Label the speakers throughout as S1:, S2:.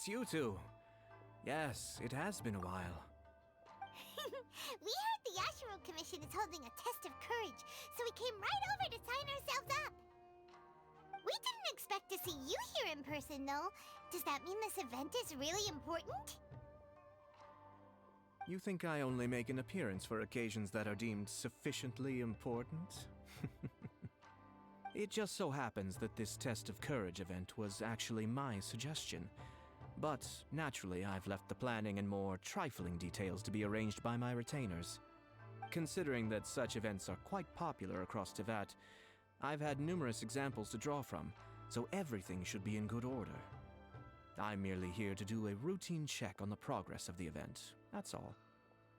S1: it's you two. Yes, it has been a while.
S2: We heard the Yashiro Commission is holding a test of courage, so we came right over to sign ourselves up. We didn't expect to see you here in person, though. Does that mean this event is really important?
S1: You think I only make an appearance for occasions that are deemed sufficiently important? It just so happens that this Test of Courage event was actually my suggestion. But, naturally, I've left the planning and more trifling details to be arranged by my retainers. Considering that such events are quite popular across Teyvat, I've had numerous examples to draw from, so everything should be in good order. I'm merely here to do a routine check on the progress of the event, that's all.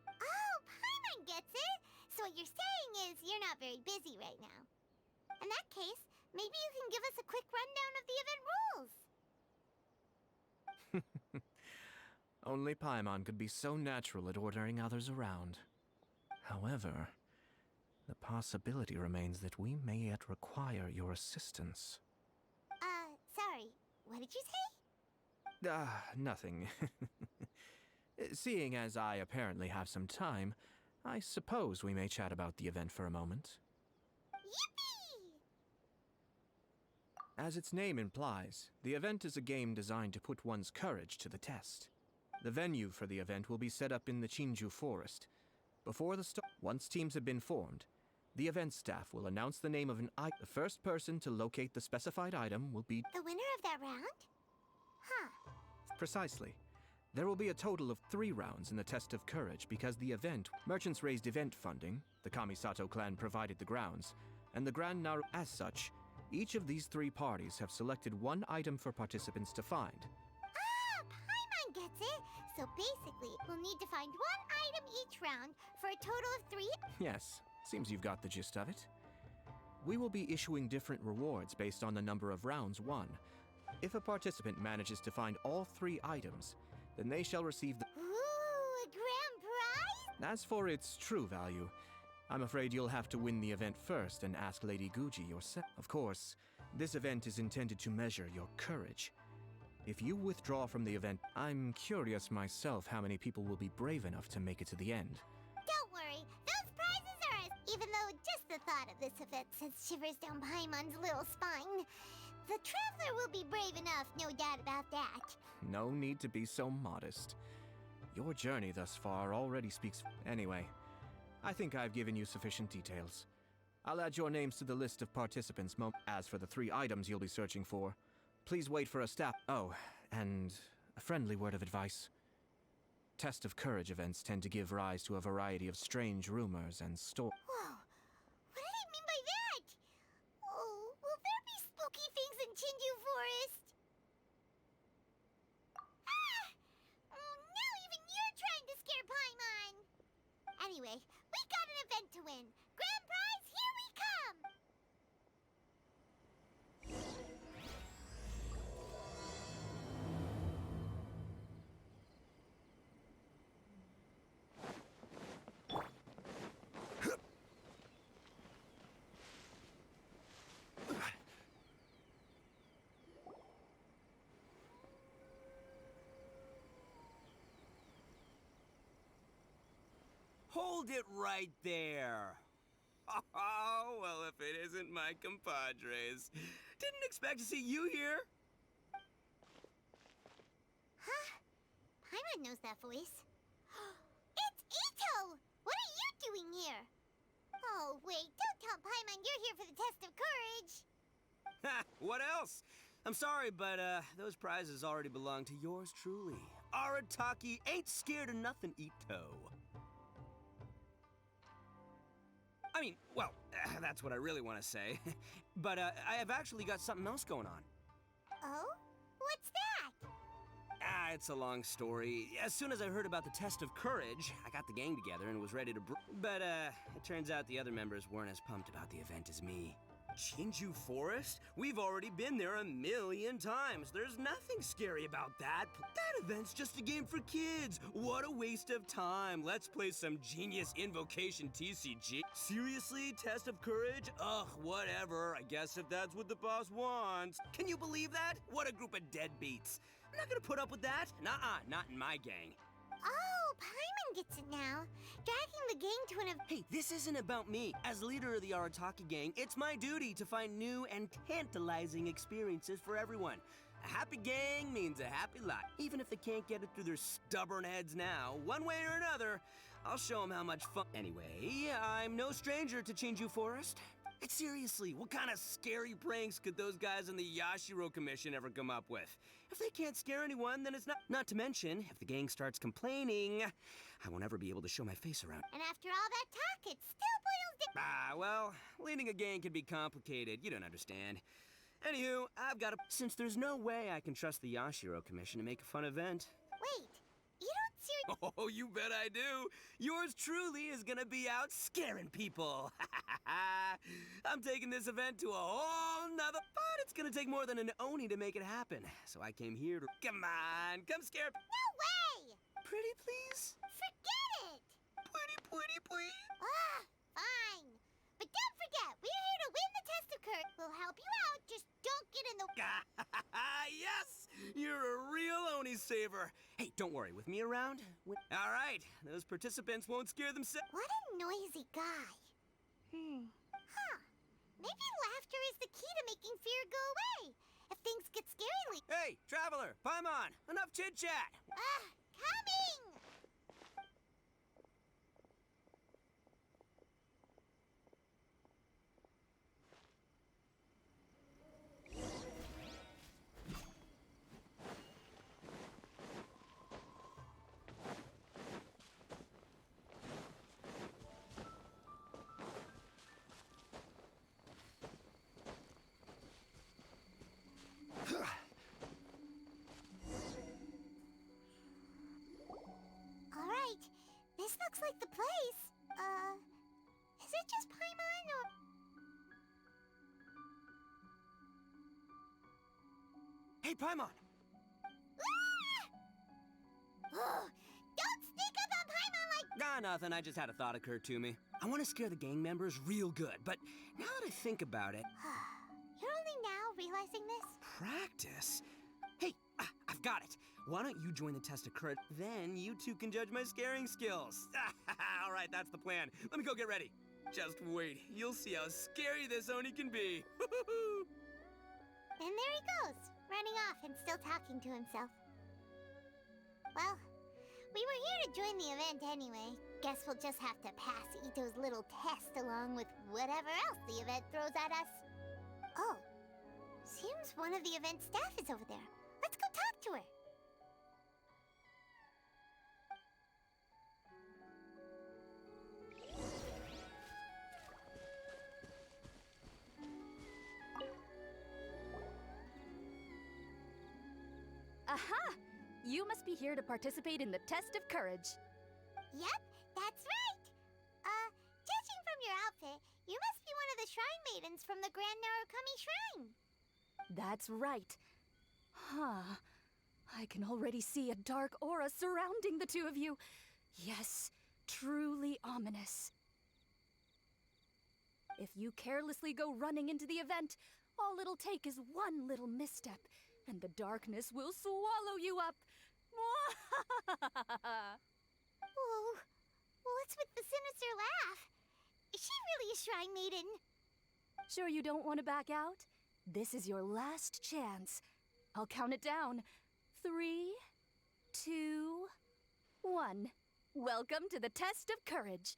S2: Oh, Paimon gets it! So what you're saying is you're not very busy right now. In that case, maybe you can give us a quick rundown of the event rules.
S1: Only Paimon could be so natural at ordering others around. However, the possibility remains that we may yet require your assistance.
S2: Sorry, what did you say?
S1: Nothing. Seeing as I apparently have some time, I suppose we may chat about the event for a moment.
S2: Yippee!
S1: As its name implies, the event is a game designed to put one's courage to the test. The venue for the event will be set up in the Chinju Forest. Before the start, once teams have been formed, the event staff will announce the name of an item. The first person to locate the specified item will be
S2: The winner of that round? Huh.
S1: Precisely. There will be a total of 3 rounds in the Test of Courage because the event, merchants raised event funding, the Kamisato clan provided the grounds, and the Grand Naru. As such, each of these 3 parties have selected one item for participants to find.
S2: Ah, Paimon gets it! So basically, we'll need to find one item each round for a total of 3.
S1: Yes, seems you've got the gist of it. We will be issuing different rewards based on the number of rounds won. If a participant manages to find all 3 items, then they shall receive the...
S2: Ooh, a grand prize?
S1: As for its true value, I'm afraid you'll have to win the event first and ask Lady Guji yourself. Of course, this event is intended to measure your courage. If you withdraw from the event, I'm curious myself how many people will be brave enough to make it to the end.
S2: Don't worry, those prizes are ours! Even though just the thought of this event sends shivers down Paimon's little spine. The Traveler will be brave enough, no doubt about that.
S1: No need to be so modest. Your journey thus far already speaks... Anyway, I think I've given you sufficient details. I'll add your names to the list of participants. As for the 3 items you'll be searching for, please wait for a staff... Oh, and a friendly word of advice. Test of Courage events tend to give rise to a variety of strange rumors and stories.
S2: Whoa, what did he mean by that? Oh, will there be spooky things in Chinju Forest? Ah! Oh, now even you're trying to scare Paimon! Anyway, we got an event to win. Grand prize, here we come!
S3: Hold it right there! Oh, well, if it isn't my compadres. Didn't expect to see you here.
S2: Huh? Paimon knows that voice. It's Ito! What are you doing here? Oh, wait, don't tell Paimon you're here for the Test of Courage!
S3: Ha! What else? I'm sorry, but those prizes already belong to yours truly. Arataki ain't scared of nothing, Ito. I mean, well, that's what I really want to say. But I have actually got something else going on.
S2: Oh? What's that?
S3: It's a long story. As soon as I heard about the Test of Courage, I got the gang together and was ready to But, it turns out the other members weren't as pumped about the event as me. Chinju Forest? We've already been there 1,000,000 times. There's nothing scary about that. That event's just a game for kids. What a waste of time. Let's play some Genius Invocation TCG. Seriously? Test of Courage? Ugh, whatever. I guess if that's what the boss wants. Can you believe that? What a group of deadbeats. I'm not gonna put up with that. Nuh-uh, not in my gang.
S2: Oh, Paimon gets it now. Dragging the gang to an
S3: Hey, this isn't about me. As leader of the Arataki gang, it's my duty to find new and tantalizing experiences for everyone. A happy gang means a happy life. Even if they can't get it through their stubborn heads now, one way or another, I'll show them how much fun. Anyway, I'm no stranger to Chinju Forest. Seriously, what kind of scary pranks could those guys in the Yashiro Commission ever come up with? If they can't scare anyone, then it's not. Not to mention, if the gang starts complaining, I won't ever be able to show my face around.
S2: And after all that talk, it still boils down.
S3: Well, leading a gang can be complicated. You don't understand. Anywho, I've got to. Since there's no way I can trust the Yashiro Commission to make a fun event.
S2: Wait, you don't seriously.
S3: Oh, you bet I do. Yours truly is gonna be out scaring people. I'm taking this event to a whole nother. But it's gonna take more than an Oni to make it happen. So I came here to. Come on, come scare.
S2: No way!
S3: Pretty please?
S2: Forget it!
S3: Pretty please?
S2: Ah, fine. But don't forget, we're here to win the test of courage. We'll help you out, just don't get in the...
S3: Yes! You're a real Oni saver. Hey, don't worry, with me around... All right, those participants won't scare themselves.
S2: What a noisy guy. Huh. Maybe laughter is the key to making fear go away. If things get scary...
S3: Hey, Traveler, Paimon, enough chit-chat.
S2: Coming! All right, this looks like the place. Is it just Paimon or...
S3: Hey, Paimon!
S2: Don't sneak up on Paimon like...
S3: Nothing. I just had a thought occur to me. I want to scare the gang members real good, but now that I think about it...
S2: You're only now realizing this?
S3: Practice? Hey, I've got it. Why don't you join the test of courage? Then you two can judge my scaring skills. All right, that's the plan. Let me go get ready. Just wait. You'll see how scary this Oni can be.
S2: And there he goes, running off and still talking to himself. Well, we were here to join the event anyway. Guess we'll just have to pass Ito's little test along with whatever else the event throws at us. Oh, seems one of the event staff is over there. Let's go talk to her.
S4: Aha! You must be here to participate in the test of courage.
S2: Yep, that's right. Judging from your outfit, you must be one of the Shrine Maidens from the Grand Narukami Shrine.
S4: That's right. Huh. I can already see a dark aura surrounding the two of you. Yes, truly ominous. If you carelessly go running into the event, all it'll take is one little misstep, and the darkness will swallow you up.
S2: Whoa, what's with the sinister laugh? Is she really a Shrine Maiden?
S4: Sure you don't want to back out? This is your last chance. I'll count it down. 3, 2, 1. Welcome to the test of courage.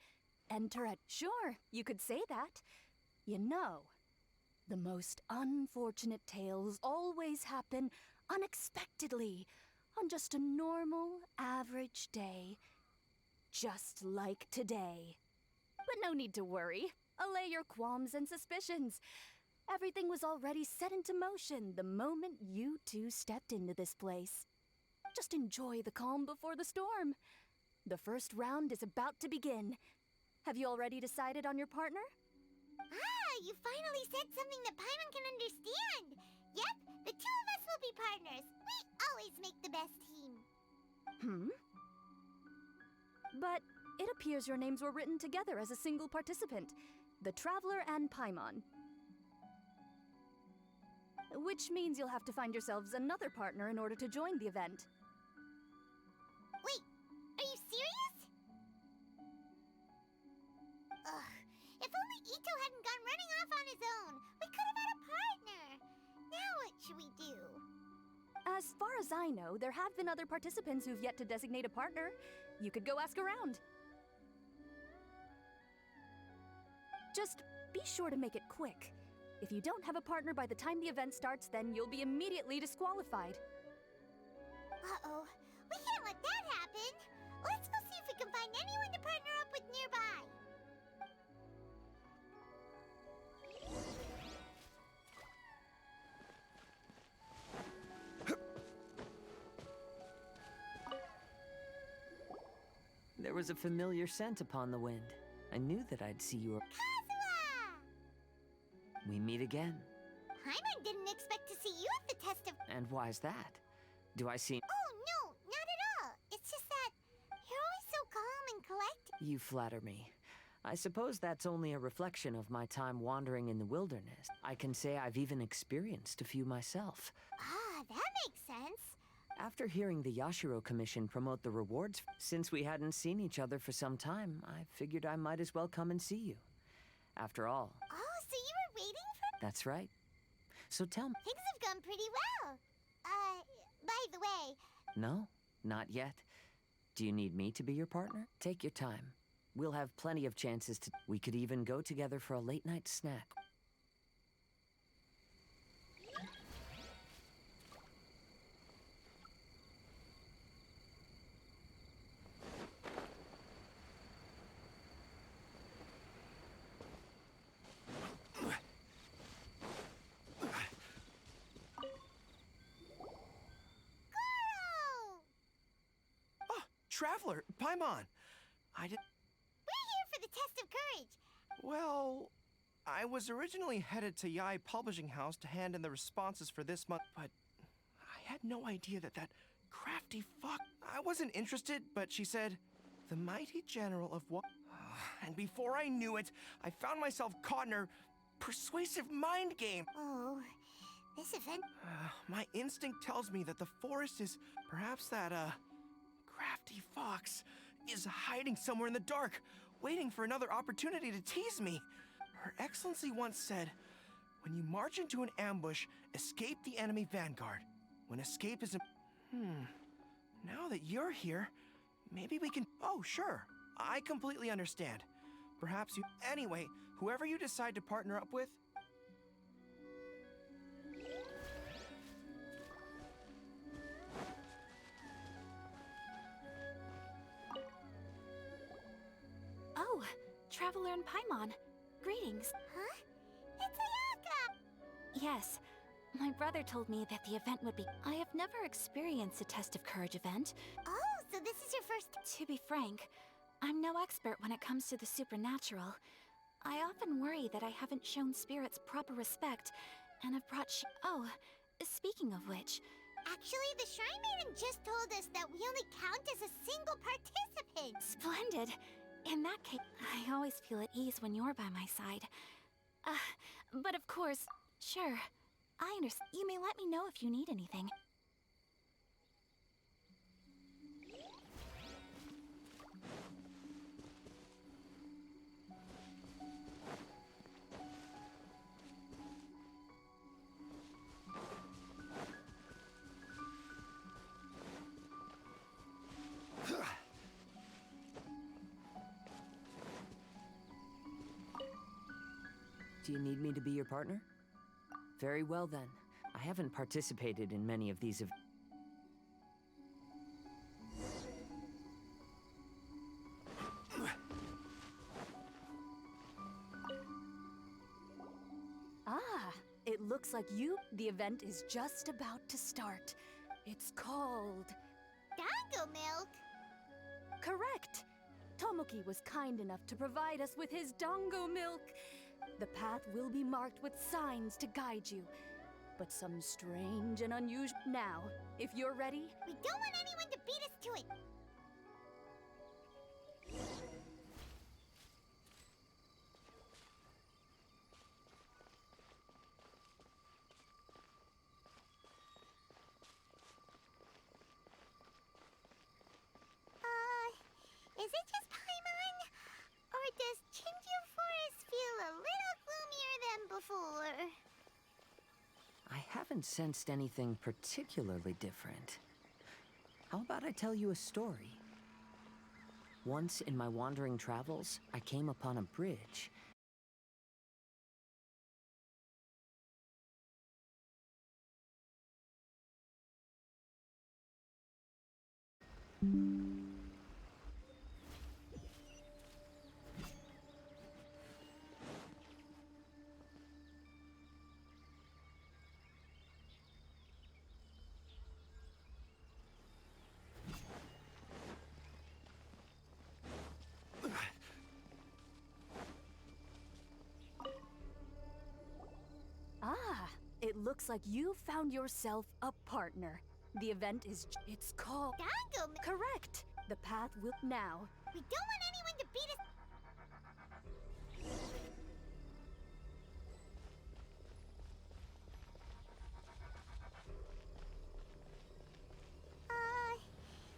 S4: Enter at... Sure, you could say that. You know, the most unfortunate tales always happen unexpectedly on just a normal, average day. Just like today. But no need to worry. Allay your qualms and suspicions. Everything was already set into motion the moment you two stepped into this place. Just enjoy the calm before the storm. The first round is about to begin. Have you already decided on your partner?
S2: Ah, you finally said something that Paimon can understand. Yep, the two of us will be partners. We always make the best team.
S4: But it appears your names were written together as a single participant, the Traveler and Paimon. Which means you'll have to find yourselves another partner in order to join the event.
S2: Wait, are you serious? Ugh, if only Ito hadn't gone running off on his own, we could have had a partner. Now what should we do?
S4: As far as I know, there have been other participants who've yet to designate a partner. You could go ask around. Just be sure to make it quick. If you don't have a partner by the time the event starts, then you'll be immediately disqualified.
S2: Uh-oh, we can't let that happen. Let's go see if we can find anyone to partner up with nearby.
S5: There was a familiar scent upon the wind. I knew that I'd see you.
S2: Kazuha!
S5: We meet again.
S2: Paimon didn't expect to see you at the test of...
S5: And why's that? Do I seem...
S2: Oh, no, not at all. It's just that you're always so calm and collected.
S5: You flatter me. I suppose that's only a reflection of my time wandering in the wilderness. I can say I've even experienced a few myself.
S2: Ah, that makes sense.
S5: After hearing the Yashiro Commission promote the rewards, since we hadn't seen each other for some time, I figured I might as well come and see you. After all,
S2: Oh, so you were waiting for...
S5: that's right. So tell me...
S2: Things have gone pretty well. By the way,
S5: No, not yet. Do you need me to be your partner? Take your time. We'll have plenty of chances to... We could even go together for a late-night snack.
S2: Goro!
S6: Traveler, Paimon! I did.
S2: We're here for the test of courage.
S6: Well, I was originally headed to Yai Publishing House to hand in the responses for this month, but I had no idea that crafty fuck. I wasn't interested, but she said, the mighty general of what? And before I knew it, I found myself caught in her persuasive mind game.
S2: Oh, this event...
S6: My instinct tells me that the forest is perhaps that, crafty fox is hiding somewhere in the dark, waiting for another opportunity to tease me. Her Excellency once said, when you march into an ambush, escape the enemy vanguard. When escape is... Now that you're here, maybe we can... Oh, sure. I completely understand. Perhaps you... Anyway, whoever you decide to partner up with...
S7: Oh, Traveler and Paimon. Greetings.
S2: Huh? It's Ayaka!
S7: Yes, my brother told me that the event would be... I have never experienced a Test of Courage event.
S2: Oh, so this is your first...
S7: To be frank, I'm no expert when it comes to the supernatural. I often worry that I haven't shown spirits proper respect, and have brought Oh, speaking of which...
S2: Actually, the Shrine Maiden just told us that we only count as a single participant.
S7: Splendid. In that case, I always feel at ease when you're by my side. But of course, sure, I understand. You may let me know if you need anything.
S5: Do you need me to be your partner? Very well then. I haven't participated in many of these
S4: Ah, it looks like the event is just about to start. It's called...
S2: Dango milk?
S4: Correct! Tomoki was kind enough to provide us with his dango milk. The path will be marked with signs to guide you. But some strange and unusual... Now, if you're ready...
S2: We don't want anyone to beat us to it. Is it just Paimon? Or does Chinju Forest feel a little gloomier than before?
S5: I haven't sensed anything particularly different. How about I tell you a story? Once in my wandering travels, I came upon a bridge.
S4: Ah, it looks like you found yourself a partner. The event is... It's called...
S2: Dango,
S4: Correct! The path will... Now,
S2: we don't want anyone to beat us.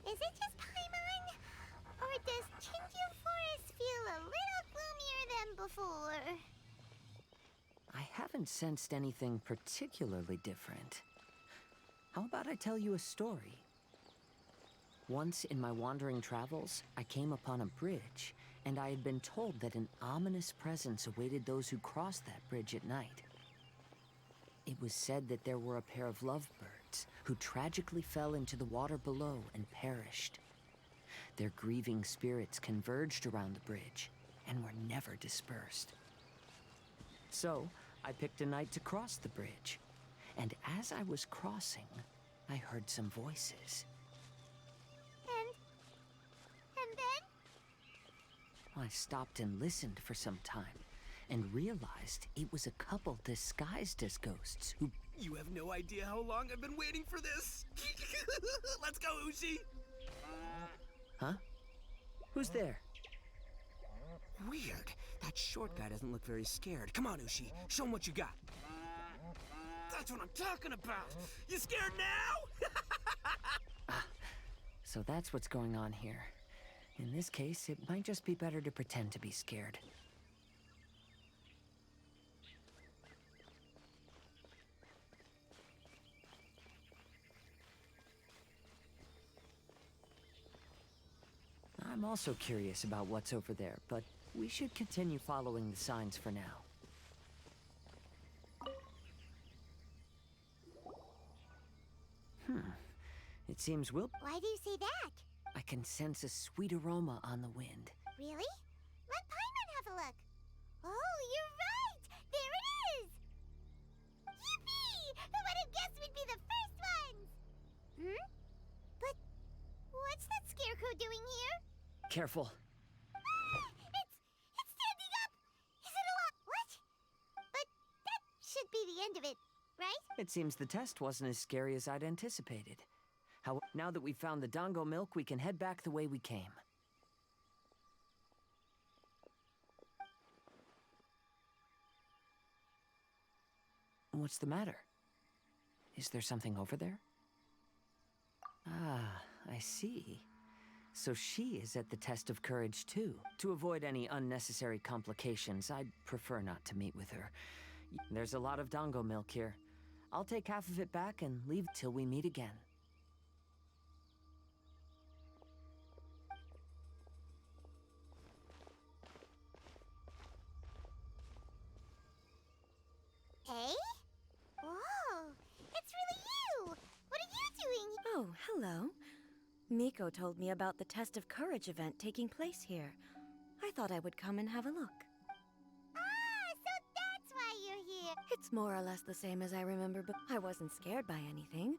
S2: Is it just Paimon? Or does Chinju Forest feel a little gloomier than before?
S5: I haven't sensed anything particularly different. How about I tell you a story? Once in my wandering travels, I came upon a bridge, and I had been told that an ominous presence awaited those who crossed that bridge at night. It was said that there were a pair of lovebirds who tragically fell into the water below and perished. Their grieving spirits converged around the bridge and were never dispersed. So, I picked a night to cross the bridge, and as I was crossing, I heard some voices.
S2: And then?
S5: I stopped and listened for some time, and realized it was a couple disguised as ghosts who...
S3: You have no idea how long I've been waiting for this. Let's go, Ushi.
S5: Huh? Who's there?
S3: Weird. That short guy doesn't look very scared. Come on, Ushi. Show him what you got. That's what I'm talking about. You scared now?
S5: So that's what's going on here. In this case, it might just be better to pretend to be scared. I'm also curious about what's over there, but we should continue following the signs for now. It seems we'll...
S2: Why do you say that?
S5: I can sense a sweet aroma on the wind.
S2: Really? Let Paimon have a look. Oh, you're right! There it is! Yippee! Who would have guessed we'd be the first ones? But what's that scarecrow doing here?
S5: Careful.
S2: It's standing up! Is it alive? What? But that should be the end of it, right?
S5: It seems the test wasn't as scary as I'd anticipated. However, now that we've found the Dango milk, we can head back the way we came. What's the matter? Is there something over there? Ah, I see. So she is at the test of courage too. To avoid any unnecessary complications, I'd prefer not to meet with her. There's a lot of Dango milk here. I'll take half of it back and leave till we meet again.
S2: Hey? Whoa! It's really you! What are you doing?
S8: Oh, hello. Miko told me about the Test of Courage event taking place here. I thought I would come and have a look.
S2: Ah, so that's why you're here!
S8: It's more or less the same as I remember, but I wasn't scared by anything.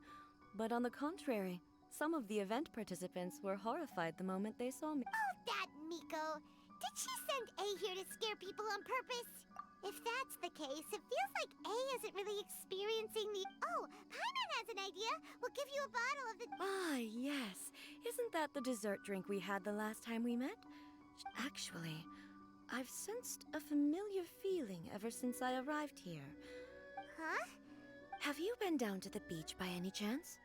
S8: But on the contrary, some of the event participants were horrified the moment they saw me.
S2: Oh, that Miko! Did she send A here to scare people on purpose? If that's the case, it feels like A isn't really experiencing the... Oh, Paimon has an idea. We'll give you a bottle of the...
S8: Ah, yes. Isn't that the dessert drink we had the last time we met? Actually, I've sensed a familiar feeling ever since I arrived here.
S2: Huh?
S8: Have you been down to the beach by any chance?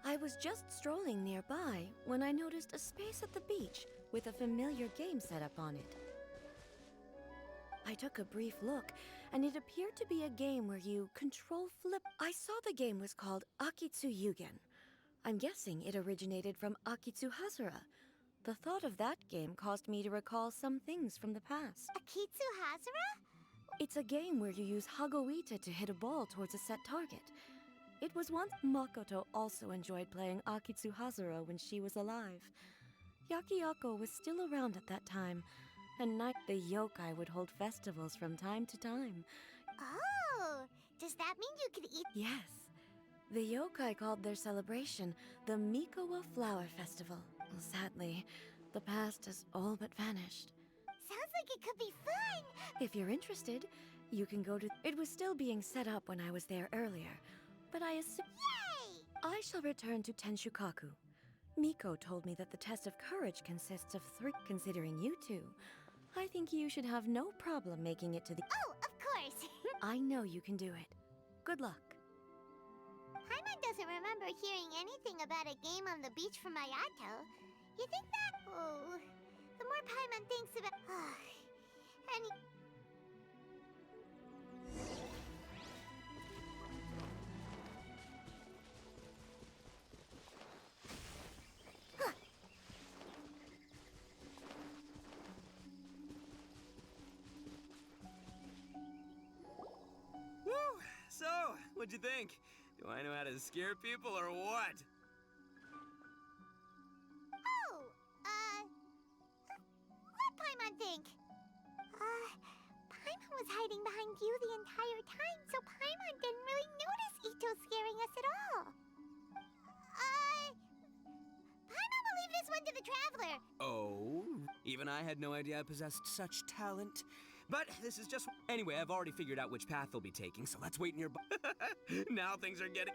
S8: I was just strolling nearby when I noticed a space at the beach with a familiar game set up on it. I took a brief look, and it appeared to be a game where you control flip. I saw the game was called Akitsu Yugen. I'm guessing it originated from Akitsu Hazura. The thought of that game caused me to recall some things from the past.
S2: Akitsu Hazura?
S8: It's a game where you use Hagoita to hit a ball towards a set target. It was once Makoto also enjoyed playing Akitsu Hazura when she was alive. Yakiako was still around at that time, and the yokai would hold festivals from time to time.
S2: Oh, does that mean you can eat...
S8: Yes. The yokai called their celebration the Mikowa Flower Festival. Well, sadly, the past has all but vanished.
S2: Sounds like it could be fun!
S8: If you're interested, you can go to... It was still being set up when I was there earlier, but I assume...
S2: Yay!
S8: I shall return to Tenshukaku. Miko told me that the test of courage consists of 3. Considering you two, I think you should have no problem making it to the...
S2: Oh, of course!
S8: I know you can do it. Good luck.
S2: Paimon doesn't remember hearing anything about a game on the beach from Ayato. You think that... Oh... The more Paimon thinks about... and...
S3: Woo! So, what'd you think? Do I know how to scare people or what?
S2: Oh, what Paimon think? Paimon was hiding behind you the entire time, so Paimon didn't really notice Ito scaring us at all. Paimon will leave this one to the Traveler.
S3: Oh, even I had no idea I possessed such talent. But this is just... Anyway, I've already figured out which path they'll be taking, so let's wait nearby. Now things are getting...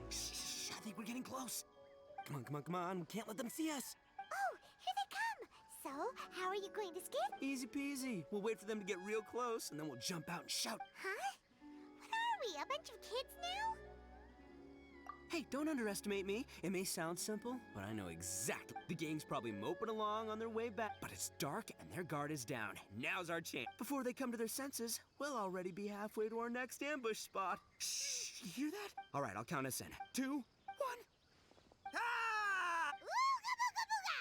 S3: Shh, I think we're getting close. Come on, come on, come on. We can't let them see us.
S2: Oh, here they come. So, how are you going to scare them?
S3: Easy peasy. We'll wait for them to get real close, and then we'll jump out and shout.
S2: Huh? What are we, a bunch of kids now?
S3: Hey, don't underestimate me. It may sound simple, but I know exactly. The gang's probably moping along on their way back, but it's dark and their guard is down. Now's our chance. Before they come to their senses, we'll already be halfway to our next ambush spot. Shh, you hear that? All right, I'll count us in. 2, 1. Ah!
S2: Ooga booga booga!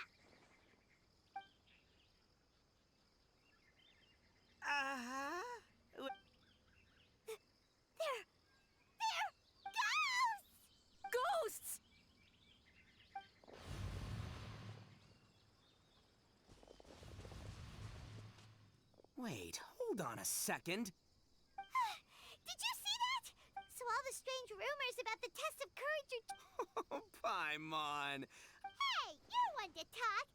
S3: Uh-huh.
S2: They're ghosts!
S8: Ghosts!
S3: Wait, hold on a second.
S2: Did you see that? So all the strange rumors about the test of courage are...
S3: Oh, Paimon.
S2: Hey, you're one to talk.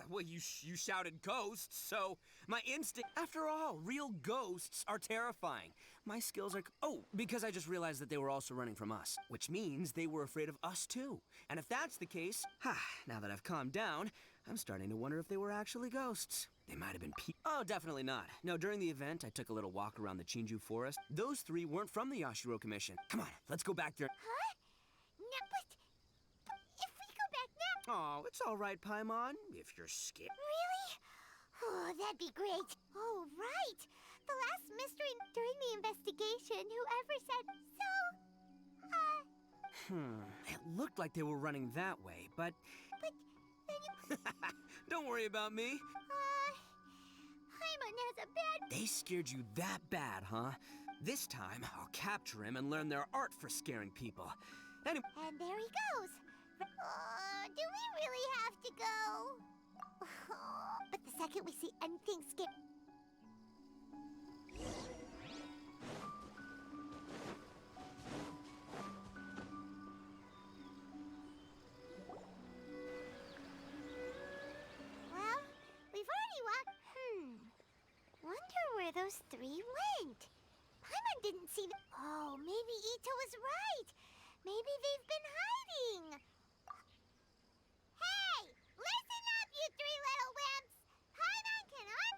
S3: Well, you shouted ghosts, so my instinct... After all, real ghosts are terrifying. My skills are... Oh, because I just realized that they were also running from us, which means they were afraid of us, too. And if that's the case, now that I've calmed down, I'm starting to wonder if they were actually ghosts. They might have been Oh, definitely not. No, during the event, I took a little walk around the Chinju forest. Those 3 weren't from the Yashiro Commission. Come on, let's go back there.
S2: Huh? No, but if we go back now...
S3: Oh, it's all right, Paimon, if you're scared.
S2: Really? Oh, that'd be great. Oh, right. The last mystery during the investigation, whoever said... So,
S3: It looked like they were running that way, but...
S2: but then you...
S3: Don't worry about me.
S2: Paimon has a bad...
S3: They scared you that bad, huh? This time, I'll capture him and learn their art for scaring people. Anyway...
S2: And there he goes. Do we really have to go? But the second we see anything scary... Well, we've already walked... Wonder where those three went. Paimon didn't see them. Oh, maybe Ito was right. Maybe they've been hiding. Hey! Listen up, you three little wimps! Paimon cannot...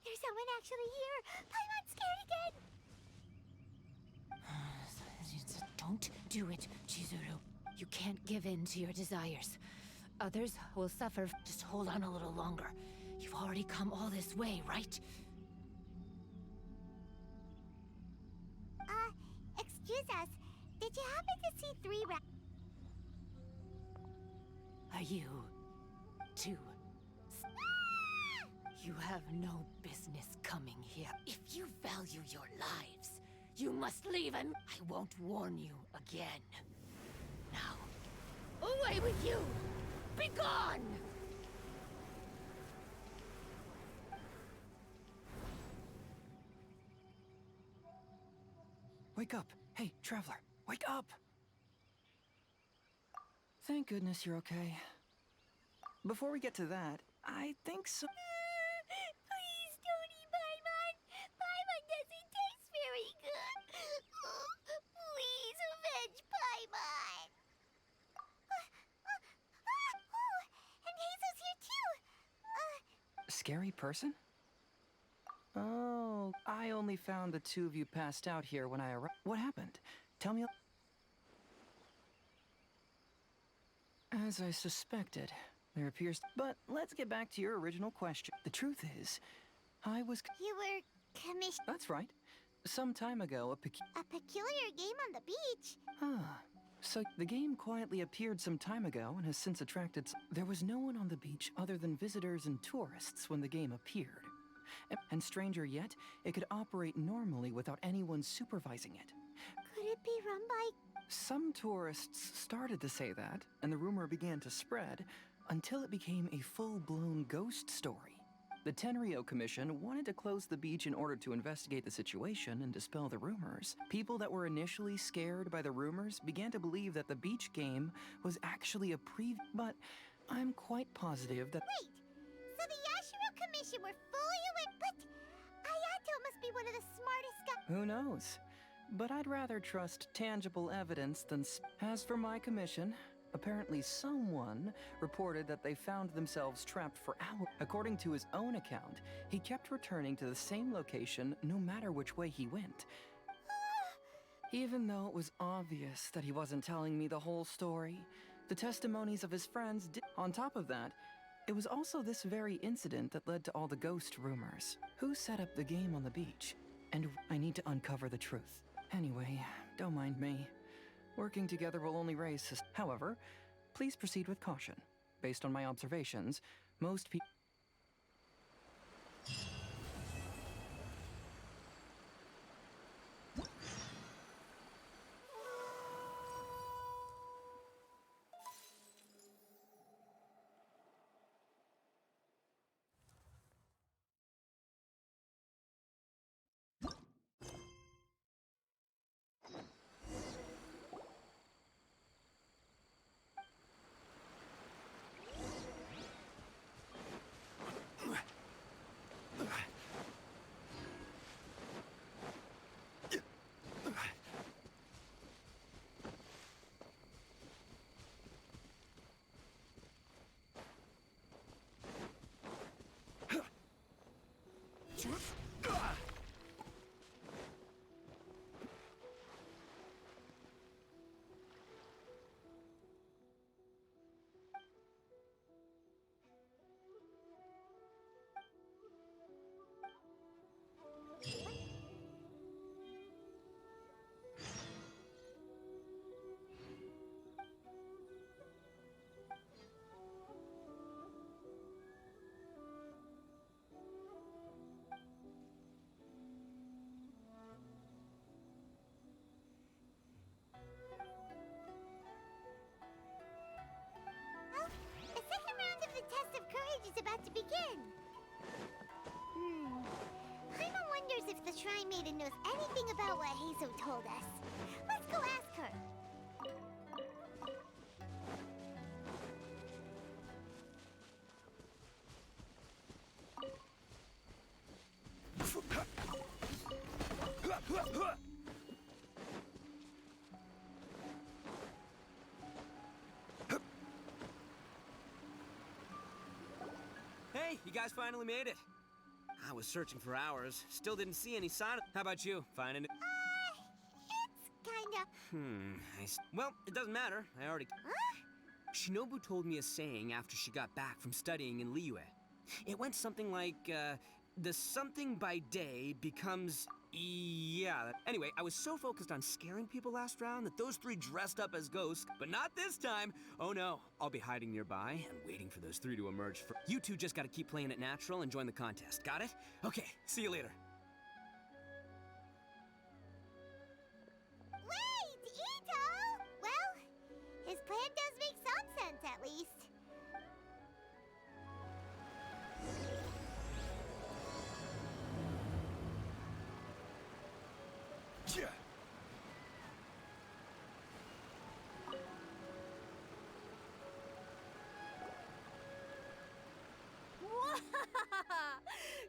S2: There's someone actually here. Paimon's scared again.
S8: Don't do it, Chizuru. You can't give in to your desires. Others will suffer. Just hold on a little longer. You've already come all this way, right?
S2: Excuse us. Did you happen to see three
S8: Are you too? You have no business coming here. If you value your lives, you must leave and I won't warn you again. Now, away with you! Be gone!
S6: Wake up! Hey, traveler, wake up! Thank goodness you're okay. Before we get to that, I think so.
S2: Please don't eat Paimon. Paimon doesn't taste very good. Please avenge Paimon. Oh, and Hazel's here too.
S6: Scary person? Oh, I only found the two of you passed out here when I arrived. What happened? Tell me. As I suspected, there appears. But let's get back to your original question. The truth is, I was.
S2: You were commissioned
S6: That's right. Some time ago,
S2: a peculiar game on the beach.
S6: So the game quietly appeared some time ago and has since attracted. There was no one on the beach other than visitors and tourists when the game appeared. And stranger yet, it could operate normally without anyone supervising it.
S2: Could it be run by...
S6: Some tourists started to say that, and the rumor began to spread, until it became a full-blown ghost story. The Tenryo Commission wanted to close the beach in order to investigate the situation and dispel the rumors. People that were initially scared by the rumors began to believe that the beach game was actually a but I'm quite positive that...
S2: Wait! So the Yashiro Commission were fully aware... But Ayato must be one of the smartest guys...
S6: Who knows? But I'd rather trust tangible evidence than... As for my commission, apparently someone reported that they found themselves trapped for hours. According to his own account, he kept returning to the same location no matter which way he went. Even though it was obvious that he wasn't telling me the whole story, the testimonies of his friends did. On top of that, it was also this very incident that led to all the ghost rumors. Who set up the game on the beach? And I need to uncover the truth. Anyway, don't mind me. Working together will only raise However, please proceed with caution. Based on my observations, most people...
S2: if the Shrine Maiden knows anything about what Hazel told us. Let's go ask her.
S3: Hey, you guys finally made it. I was searching for hours, still didn't see any sign of... How about you? Finding it?
S2: It's kinda...
S3: Well, it doesn't matter. I already...
S2: Huh?
S3: Shinobu told me a saying after she got back from studying in Liyue. It went something like, the something by day becomes... Yeah. Anyway, I was so focused on scaring people last round that those three dressed up as ghosts, but not this time. Oh no, I'll be hiding nearby and waiting for those three to emerge. You two just gotta keep playing it natural and join the contest. Got it? Okay, see you later.
S2: Wait, Ito! Well, his plan does make some sense, at least.
S6: Yeah.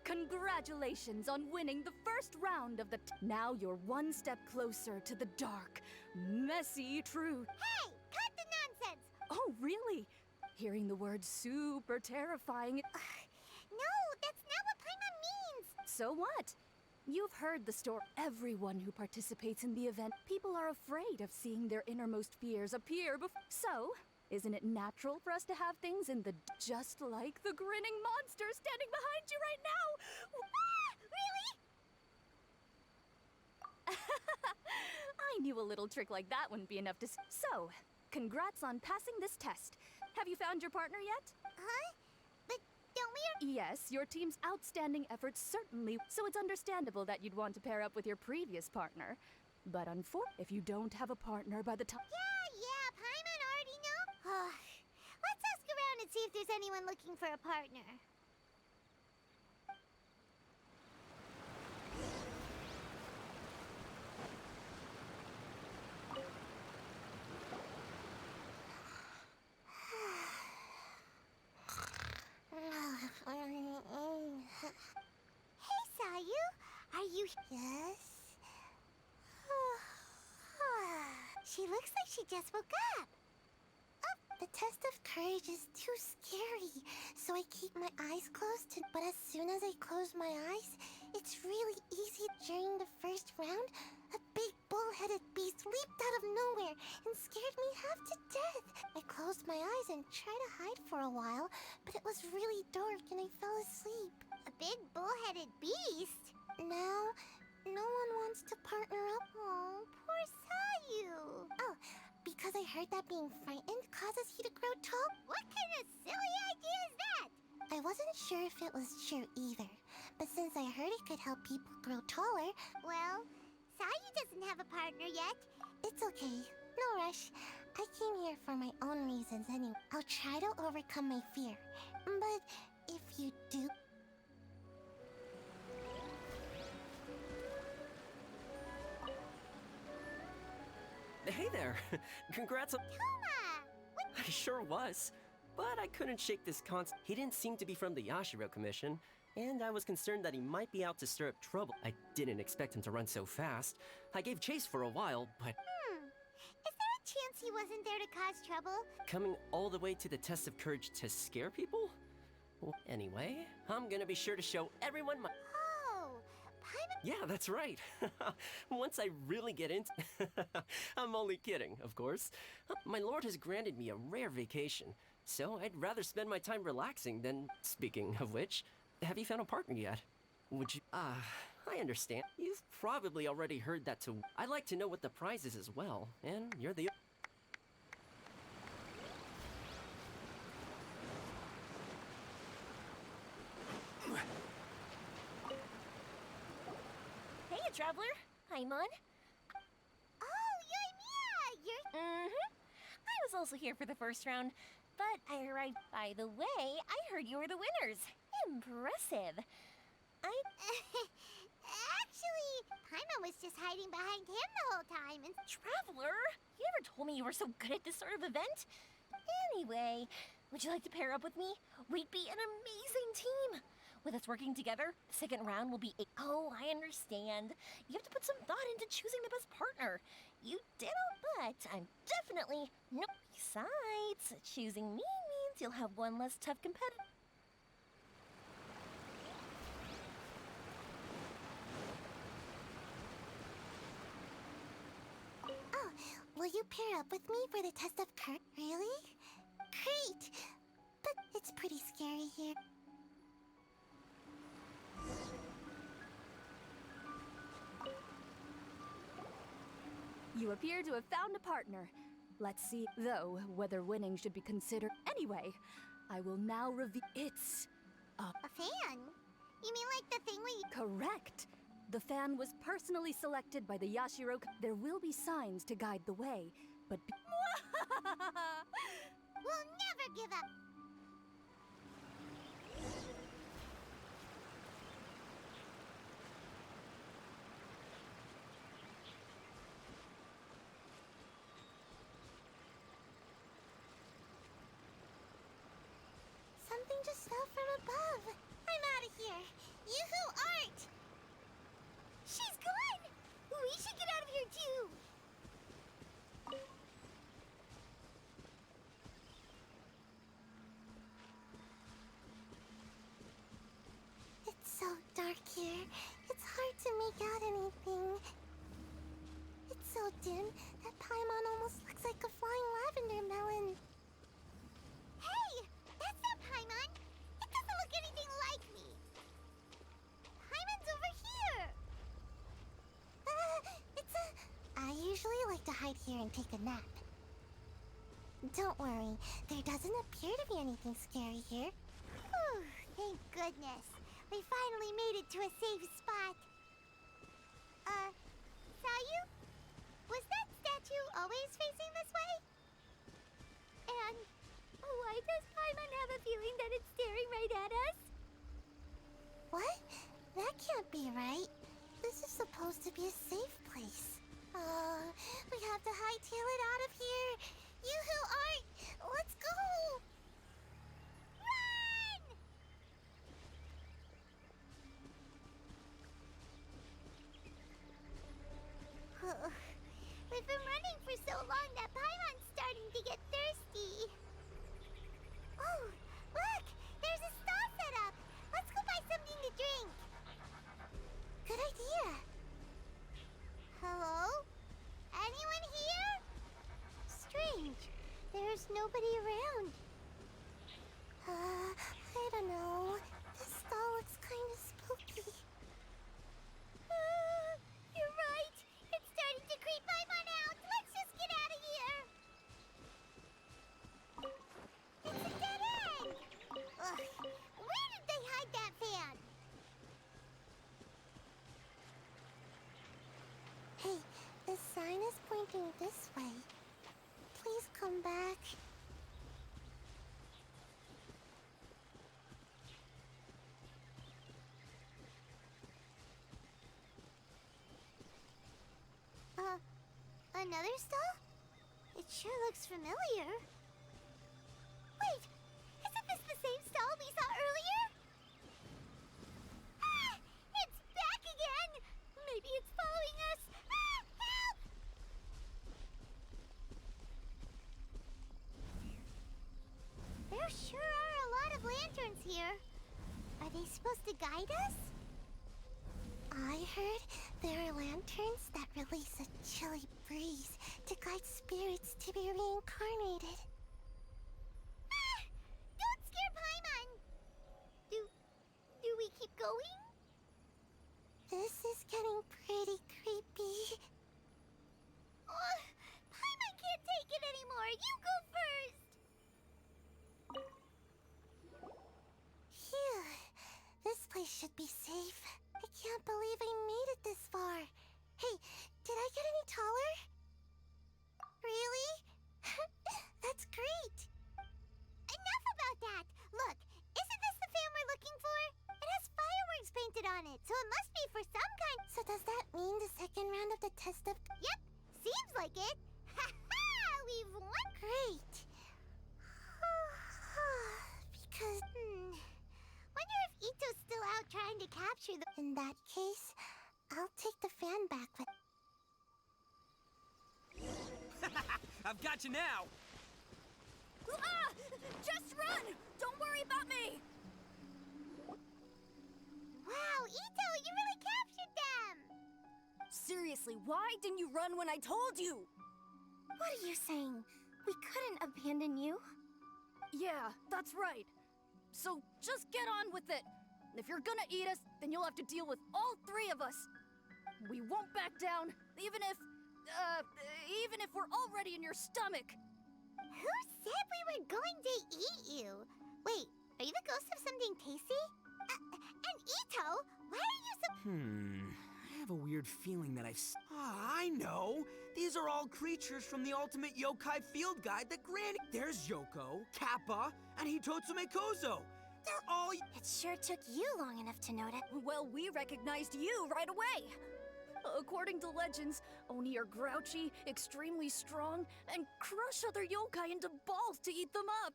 S4: Congratulations on winning the first round of the now you're one step closer to the dark, messy truth.
S2: Hey, cut the nonsense!
S4: Oh, really? Hearing the word super terrifying.
S2: No, that's not what Paimon means!
S4: So what? You've heard the story. Everyone who participates in the event, people are afraid of seeing their innermost fears appear before. So, isn't it natural for us to have things in the just like the grinning monster standing behind you right now?
S2: Really?
S4: I knew a little trick like that wouldn't be enough to So, congrats on passing this test. Have you found your partner yet?
S2: Huh? But don't we...
S4: Yes, your team's outstanding efforts certainly, so it's understandable that you'd want to pair up with your previous partner. But if you don't have a partner by the time...
S2: Yeah, Paimon already know. Let's ask around and see if there's anyone looking for a partner. Hey, Sayu. Are you... Yes? She looks like she just woke up. Oh, the test of courage is too scary, so I keep my eyes closed. But as soon as I close my eyes, it's really easy. During the first round, a big bull-headed beast leaped out of nowhere and scared me half to death. I closed my eyes and tried to hide for a while, but it was really dark and I fell asleep. A big bull-headed beast? Now, no one wants to partner up. Oh, poor Sayu. Oh, because I heard that being frightened causes you to grow tall? What kind of silly idea is that? I wasn't sure if it was true either, but since I heard it could help people grow taller... Well, Sayu doesn't have a partner yet. It's okay. No rush. I came here for my own reasons anyway. I'll try to overcome my fear. But if you do...
S9: Hey there! Congrats on—
S2: Toma!
S9: I sure was. But I couldn't shake this He didn't seem to be from the Yashiro Commission, and I was concerned that he might be out to stir up trouble. I didn't expect him to run so fast. I gave chase for a while, but
S2: Is there a chance he wasn't there to cause trouble?
S9: coming all the way to the test of courage to scare people? Well, anyway, I'm gonna be sure to show everyone my—
S2: Oh, Paimon...
S9: Yeah, that's right. Once I really get into— I'm only kidding, of course. My lord has granted me a rare vacation, so I'd rather spend my time relaxing than— Speaking of which, have you found a partner yet? Would you— I understand. You've probably already heard that too. I'd like to know what the prize is as well, and you're the—
S10: Hey, Traveler. Paimon.
S2: Oh, Yoimiya! You're...
S10: I was also here for the first round, but I arrived. By the way, I heard you were the winners. Impressive.
S2: Actually, Actually, Paimon was just hiding behind him the whole time and...
S10: Traveler, you never told me you were so good at this sort of event. Anyway, would you like to pair up with me? We'd be an amazing team. With us working together, the second round will be Oh, I understand. You have to put some thought into choosing the best partner. You did, but I'm definitely... Nope. Besides, choosing me means you'll have one less tough competitor.
S2: Oh, will you pair up with me for the test of courage? Really? Great! But it's pretty scary here.
S4: You appear to have found a partner. Let's see, though, whether winning should be considered. Anyway, I will now reveal. It's
S2: A fan? You mean like the thing we...
S4: correct. The fan was personally selected by the Yashiro. There will be signs to guide the way, but.
S2: We'll never give up! Something just fell from above. I'm out of here. Yoo-hoo art! She's gone! We should get out of here too! It's so dark here. It's hard to make out anything. It's so dim that Paimon almost looks like a flying lavender melon. Hey! That's not Paimon! It doesn't look anything like me! Paimon's over here! I usually like to hide here and take a nap. Don't worry, there doesn't appear to be anything scary here. Whew, thank goodness. We finally made it to a safe spot. Sayu? Was that statue always facing this way? And why does Paimon have a feeling that it's staring right at us? What? That can't be right. This is supposed to be a safe place. We have to hightail it out of here. Yoo-hoo art! Let's go! Run! We've been running for so long that Paimon's starting to get thirsty. Oh, look! There's a stall set up! Let's go buy something to drink! Good idea! Hello? Anyone here? Strange. There's nobody around. I don't know. This stall looks kind of spooky. You're right! It's starting to creep Paimon out! Let's just get out of here! It's a dead end! Ugh, where did they hide that fan? Hey, the sign is pointing this way. Please come back. Another stall? It sure looks familiar. Wait! Isn't this the same stall we saw earlier? Ah! It's back again! Maybe it's following us! Ah! Help! There sure are a lot of lanterns here. Are they supposed to guide us? I heard there are lanterns that release a chilly breeze to guide spirits to be reincarnated. Ah! Don't scare Paimon! Do we keep going? This is getting pretty creepy. Oh, Paimon can't take it anymore! You go first! Phew. This place should be safe. I can't believe I made it this far. Hey, did I get any taller? Really? That's great. Enough about that. Look, isn't this the fan we're looking for? It has fireworks
S3: I've got you now!
S4: Ah! Just run! Don't worry about me!
S2: Wow, Ito, you really captured them!
S4: Seriously, why didn't you run when I told you?
S2: What are you saying? We couldn't abandon you.
S4: Yeah, that's right. So just get on with it. If you're gonna eat us, then you'll have to deal with all three of us. We won't back down, even if we're already in your stomach.
S2: Who said we were going to eat you? Wait, are you the ghost of something tasty? And Ito, why are you so...
S3: I have a weird feeling that I know! These are all creatures from the Ultimate Yokai Field Guide that Granny... There's Yoko, Kappa, and Hitotsume Kozo! They're all...
S2: It sure took you long enough to notice.
S4: Well, we recognized you right away. According to legends, Oni are grouchy, extremely strong, and crush other yokai into balls to eat them up.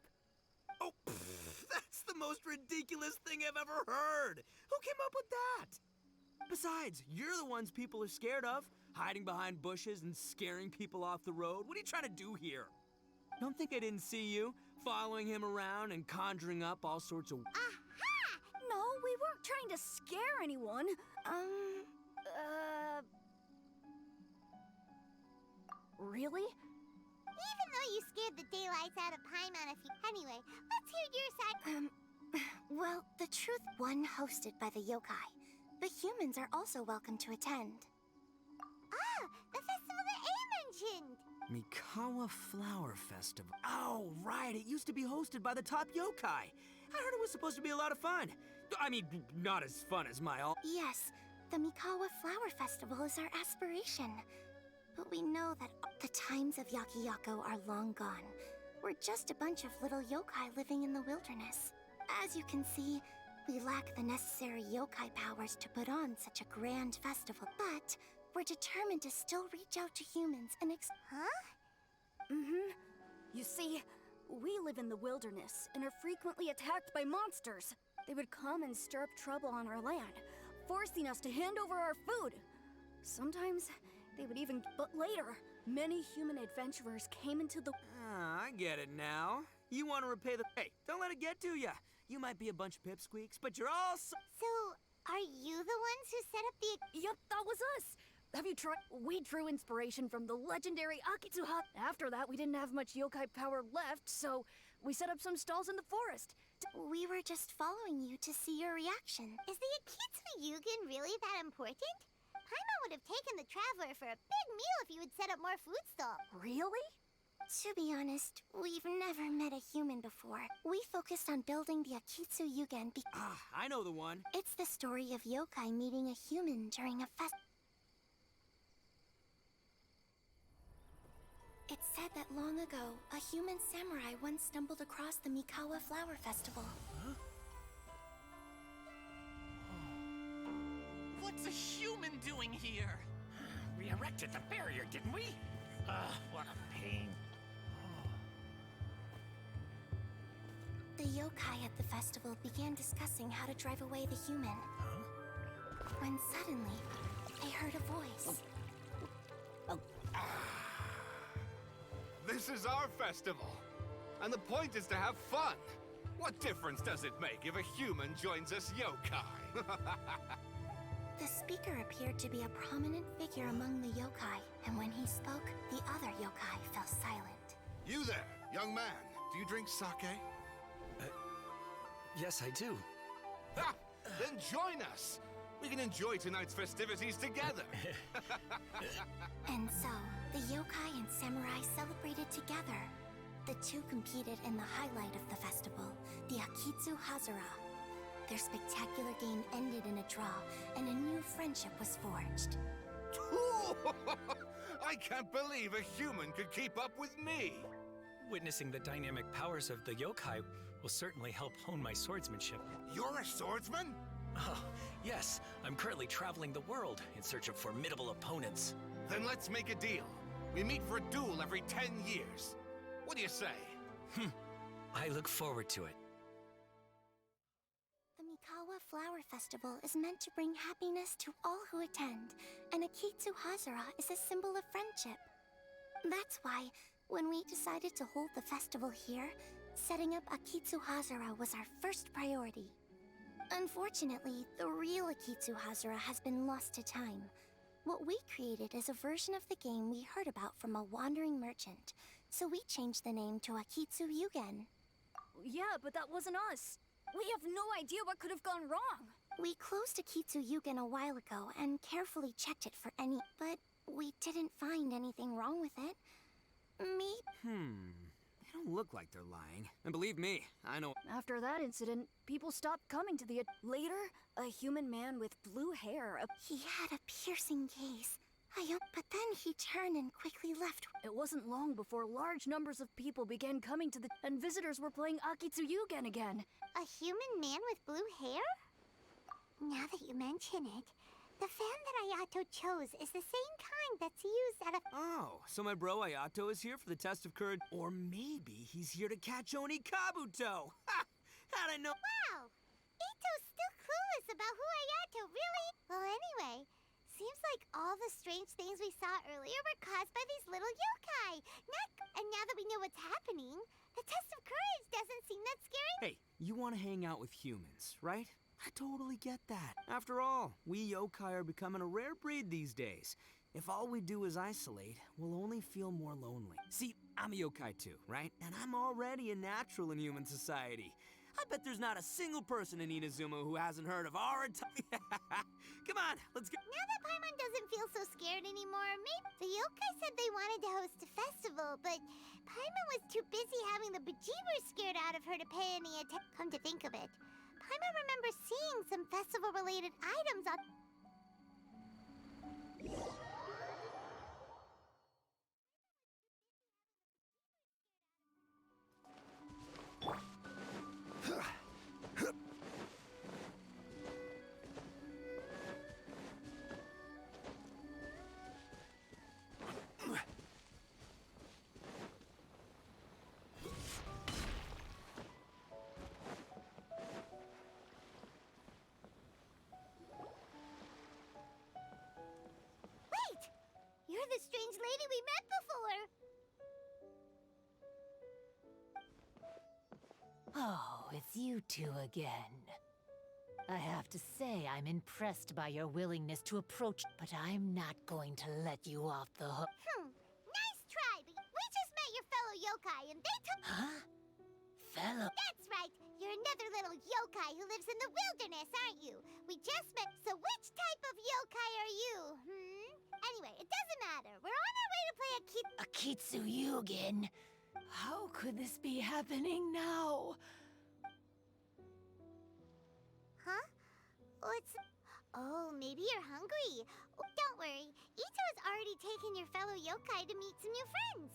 S3: Oh, that's the most ridiculous thing I've ever heard! Who came up with that? Besides, you're the ones people are scared of, hiding behind bushes and scaring people off the road. What are you trying to do here? Don't think I didn't see you, following him around and conjuring up all sorts of...
S2: Aha!
S4: No, we weren't trying to scare anyone. Really?
S2: Even though you scared the daylights out of Paimon a few... Anyway, let's hear your side. Well, the truth one hosted by the yokai. The humans are also welcome to attend. Ah, the festival that A mentioned!
S3: Mikawa Flower Festival. Oh, right, it used to be hosted by the top yokai. I heard it was supposed to be a lot of fun. I mean, not as fun as my all...
S2: Yes, the Mikawa Flower Festival is our aspiration. But we know that the times of Yakiyako are long gone. We're just a bunch of little yokai living in the wilderness. As you can see, we lack the necessary yokai powers to put on such a grand festival. But we're determined to still reach out to humans and Huh?
S4: You see, we live in the wilderness and are frequently attacked by monsters. They would come and stir up trouble on our land, forcing us to hand over our food. Sometimes they would even... But later, many human adventurers came into the...
S3: Ah, I get it now. You want to repay the... Hey, don't let it get to ya. You might be a bunch of pipsqueaks, but you're all
S2: So, are you the ones who set up the...
S4: Yup, that was us. Have you tried? We drew inspiration from the legendary Akitsuha. After that, we didn't have much yokai power left, so we set up some stalls in the forest.
S2: We were just following you to see your reaction. Is the Akitsu Yugen really that important? Paimon would have taken the Traveler for a big meal if you had set up more food stalls.
S4: Really?
S2: To be honest, we've never met a human before. We focused on building the Akitsu Yugen
S3: Ah, I know the one.
S2: It's the story of yokai meeting a human during a fest. It's said that long ago, a human samurai once stumbled across the Mikawa Flower Festival.
S6: Huh? What's a human doing here?
S11: We erected the barrier, didn't we? What a pain.
S2: The yokai at the festival began discussing how to drive away the human. When suddenly, they heard a voice.
S12: This is our festival, and the point is to have fun. What difference does it make if a human joins us yokai?
S2: The speaker appeared to be a prominent figure among the yokai, and when he spoke, the other yokai fell silent.
S12: You there, young man. Do you drink sake?
S11: Yes, I do.
S12: Ha! Then join us. We can enjoy tonight's festivities together.
S2: And so, the yokai and samurai celebrated together. The two competed in the highlight of the festival, the Akitsu Hazara. Their spectacular game ended in a draw, and a new friendship was forged.
S12: I can't believe a human could keep up with me.
S11: Witnessing the dynamic powers of the yokai will certainly help hone my swordsmanship.
S12: You're a swordsman?
S11: Oh, yes. I'm currently traveling the world in search of formidable opponents.
S12: Then let's make a deal. We meet for a duel every 10 years. What do you say?
S11: I look forward to it.
S2: The Mikawa Flower Festival is meant to bring happiness to all who attend, and Akitsu Hazara is a symbol of friendship. That's why When we decided to hold the festival here, setting up Akitsuhazura was our first priority. Unfortunately, the real Akitsuhazura has been lost to time. What we created is a version of the game we heard about from a wandering merchant, so we changed the name to Akitsu Yugen.
S4: Yeah, but that wasn't us. We have no idea what could have gone wrong.
S2: We closed Akitsu Yugen a while ago and carefully checked it for any, but we didn't find anything wrong with it.
S3: They don't look like they're lying. And believe me, I know.
S4: After that incident, people stopped coming to the... Later, a human man with blue hair...
S2: He had a piercing gaze. But then he turned and quickly left.
S4: It wasn't long before large numbers of people began coming to the... And visitors were playing Akitsu Yugen again.
S2: A human man with blue hair? Now that you mention it, the fan that Ayato chose is the same kind that's used at a...
S3: Oh, so my bro Ayato is here for the test of courage? Or maybe he's here to catch Oni Kabuto! Ha! How'd I know?
S2: Wow! Ito's still clueless about who Ayato really... Well, anyway, seems like all the strange things we saw earlier were caused by these little yokai. And now that we know what's happening, the test of courage doesn't seem that scary.
S3: Hey, you want to hang out with humans, right? I totally get that. After all, we yokai are becoming a rare breed these days. If all we do is isolate, we'll only feel more lonely. See, I'm a yokai too, right? And I'm already a natural in human society. I bet there's not a single person in Inazuma who hasn't heard of our... Come on, let's go.
S2: Now that Paimon doesn't feel so scared anymore, maybe the yokai said they wanted to host a festival, but Paimon was too busy having the Bejeebers scared out of her to pay any attention. Come to think of it, Paimon remembers seeing some festival-related items on... You're the strange lady we met before!
S13: Oh, it's you two again. I have to say, I'm impressed by your willingness to approach, but I'm not going to let you off the hook.
S2: Nice try, but we just met your fellow yokai and they took...
S13: Huh? Fellow?
S2: That's right! You're another little yokai who lives in the wilderness, aren't you? We just met, so which type of yokai are you, Anyway, it doesn't matter. We're on our way to play
S13: Akitsu Yugen? How could this be happening now?
S2: Huh? What's... Oh, maybe you're hungry. Don't worry. Ito has already taken your fellow yokai to meet some new friends.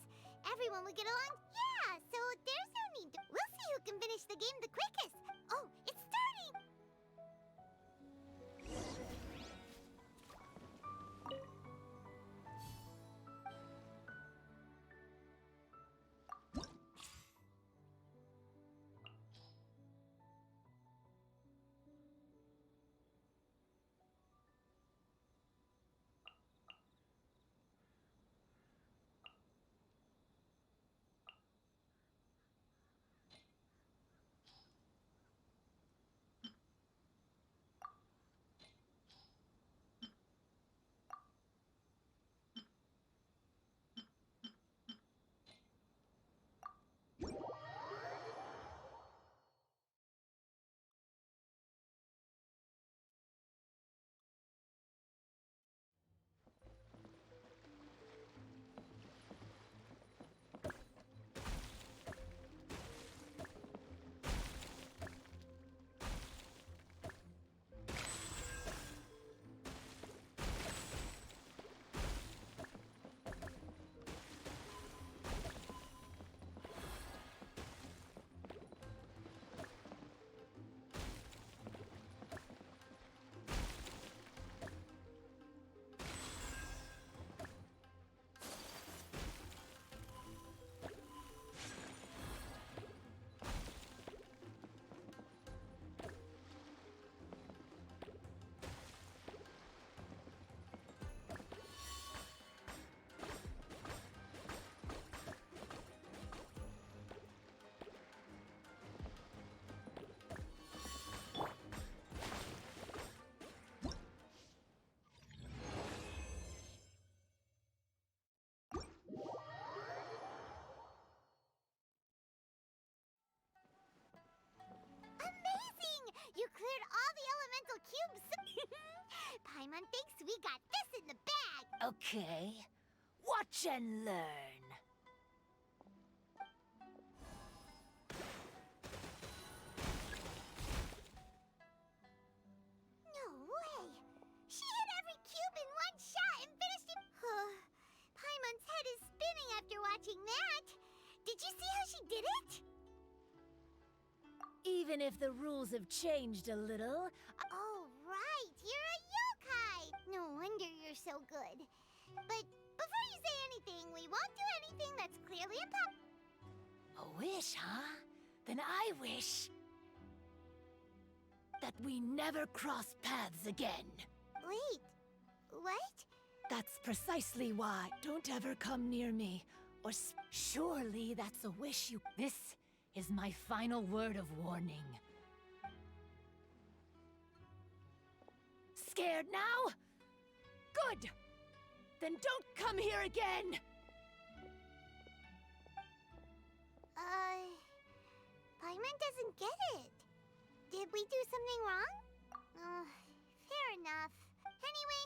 S2: Everyone will get along. Yeah, so there's no need to... We'll see who can finish the game the quickest. Oh, it's starting! elemental cubes! Paimon thinks we got this in the bag!
S13: Okay. Watch and learn.
S2: No way! She hit every cube in one shot and finished it! Paimon's head is spinning after watching that! Did you see how she did it?
S13: Even if the rules have changed a little,
S2: Oh, right! You're a yokai! No wonder you're so good. But before you say anything, we won't do anything that's clearly a pop.
S13: a wish, huh? Then I wish that we never cross paths again.
S2: Wait, what?
S13: That's precisely why. Don't ever come near me, or surely that's a wish you. This is my final word of warning. Scared now? Good! Then don't come here again!
S2: Paimon doesn't get it. Did we do something wrong? Fair enough. Anyway...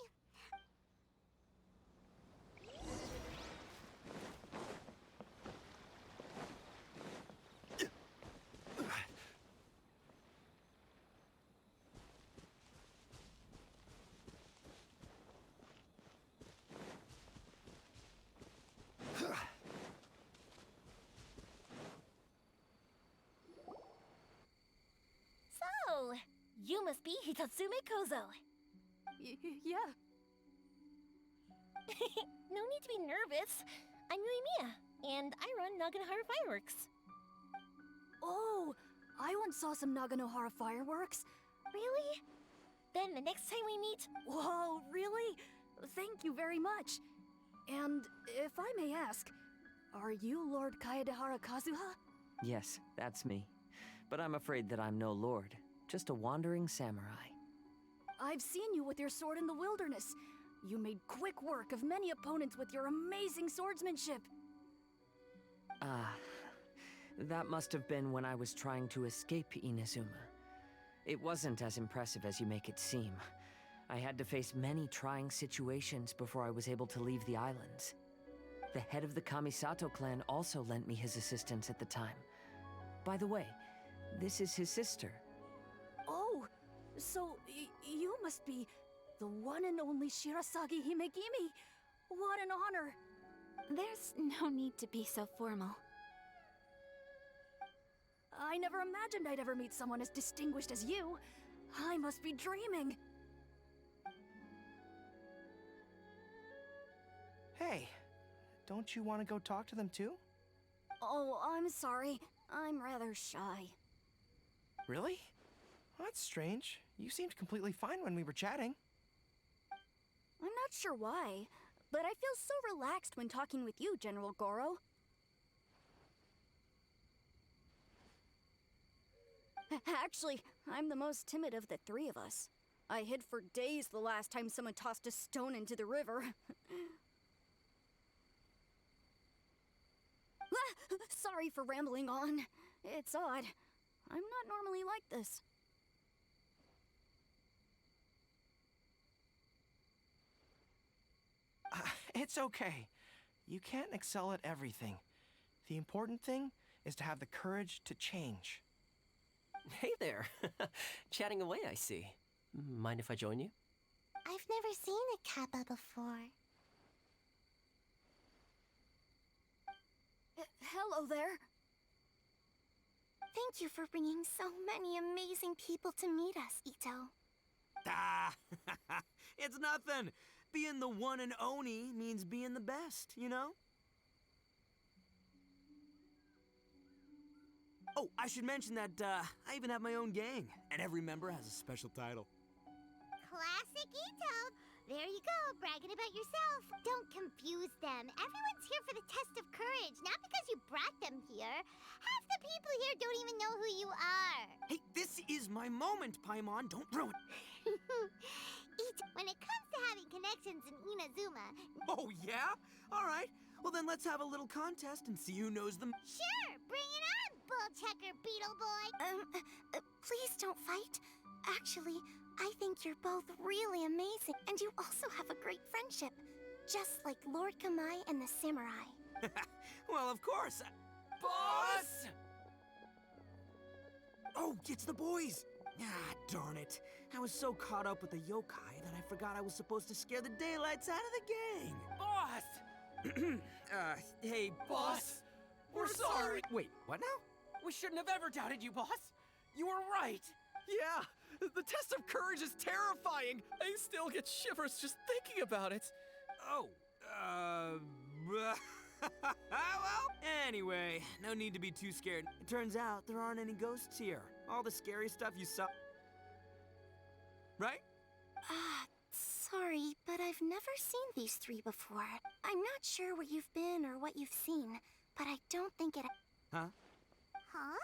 S10: So, you must be Hitatsume Kozo.
S4: Yeah.
S10: No need to be nervous. I'm Yuimiya, and I run Naganohara Fireworks.
S4: Oh, I once saw some Naganohara fireworks.
S10: Really? Then the next time we meet...
S4: Whoa, really? Thank you very much. And if I may ask, are you Lord Kaedehara Kazuha?
S5: Yes, that's me. But I'm afraid that I'm no lord, just a wandering samurai.
S4: I've seen you with your sword in the wilderness. You made quick work of many opponents with your amazing swordsmanship.
S5: Ah, that must have been when I was trying to escape Inazuma. It wasn't as impressive as you make it seem. I had to face many trying situations before I was able to leave the islands. The head of the Kamisato clan also lent me his assistance at the time. By the way, this is his sister.
S4: Oh, so you must be the one and only Shirasagi Himegimi. What an honor.
S7: There's no need to be so formal.
S4: I never imagined I'd ever meet someone as distinguished as you. I must be dreaming.
S6: Hey, don't you want to go talk to them too?
S4: Oh, I'm sorry. I'm rather shy.
S6: Really? Well, that's strange. You seemed completely fine when we were chatting.
S4: I'm not sure why, but I feel so relaxed when talking with you, General Goro. Actually, I'm the most timid of the three of us. I hid for days the last time someone tossed a stone into the river. Sorry for rambling on. It's odd. I'm not normally like this.
S6: It's okay. You can't excel at everything. The important thing is to have the courage to change.
S9: Hey there. Chatting away, I see. Mind if I join you?
S2: I've never seen a kappa before.
S4: Hello there.
S2: Thank you for bringing so many amazing people to meet us, Ito.
S3: Ah, it's nothing. Being the one and only means being the best, you know? Oh, I should mention that I even have my own gang, and every member has a special title.
S2: Classic Ito! There you go, bragging about yourself. Don't confuse them. Everyone's here for the test of courage, not because you brought them here. Half the people here don't even know who you are.
S3: Hey, this is my moment, Paimon. Don't ruin it.
S2: Ito, when it comes to having connections in Inazuma...
S3: Oh, yeah? All right. Well, then let's have a little contest and see who knows them.
S2: Sure, bring it on, Bull Checker Beetle Boy! Please don't fight. Actually, I think you're both really amazing, and you also have a great friendship, just like Lord Kamai and the samurai.
S3: Well, of course. Boss! Oh, it's the boys! Ah, darn it. I was so caught up with the yokai that I forgot I was supposed to scare the daylights out of the gang.
S6: Boss!
S3: Hey, boss!
S6: We're sorry!
S3: Wait, what now?
S6: We shouldn't have ever doubted you, boss! You were right! Yeah, the test of courage is terrifying! I still get shivers just thinking about it!
S3: Oh, well, anyway, no need to be too scared. It turns out there aren't any ghosts here. All the scary stuff you saw. Right?
S2: Sorry, but I've never seen these three before. I'm not sure where you've been or what you've seen, but I don't think it...
S3: Huh?
S2: Huh?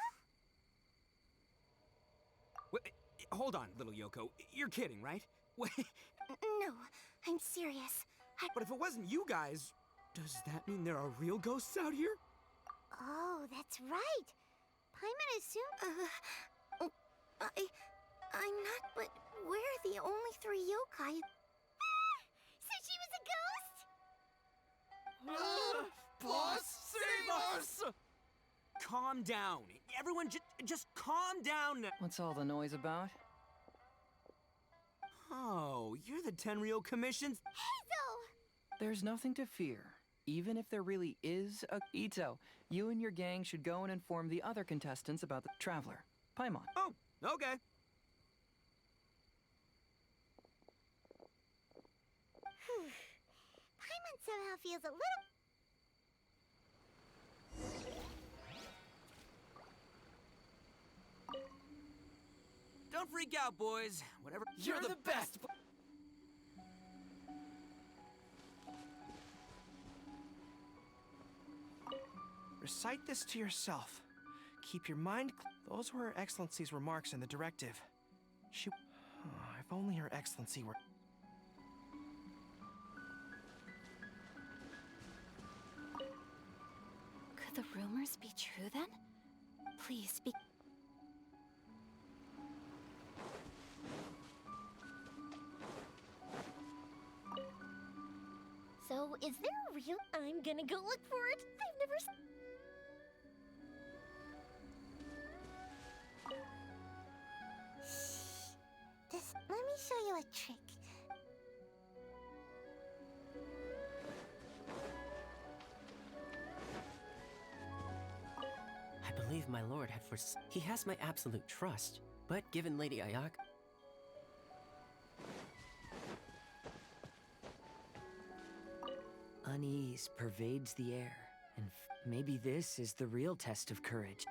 S3: Wait, hold on, little Yoko. You're kidding, right? Wait.
S2: No, I'm serious.
S3: But if it wasn't you guys, does that mean there are real ghosts out here?
S2: Oh, that's right. Paimon assumed... I'm not, but we're the only three yokai. So she was a ghost?
S6: Boss, save us!
S3: Calm down. Everyone just calm down.
S14: What's all the noise about?
S3: Oh, you're the Tenryou Commission's...
S2: Hazel!
S14: There's nothing to fear. Even if there really is a... Ito, you and your gang should go and inform the other contestants about the Traveler. Paimon.
S3: Oh, okay.
S2: Paimon somehow feels a little...
S3: Don't freak out, boys. Whatever...
S6: You're the best! Recite this to yourself. Keep your mind Those were Her Excellency's remarks in the directive. She... if only Her Excellency were...
S7: Could the rumors be true then? Please be...
S10: So, is there a real... I'm gonna go look for it. I've never...
S2: Let me show you a trick.
S9: I believe my lord had He has my absolute trust, but given Lady Ayaka...
S5: Unease pervades the air, and maybe this is the real test of courage.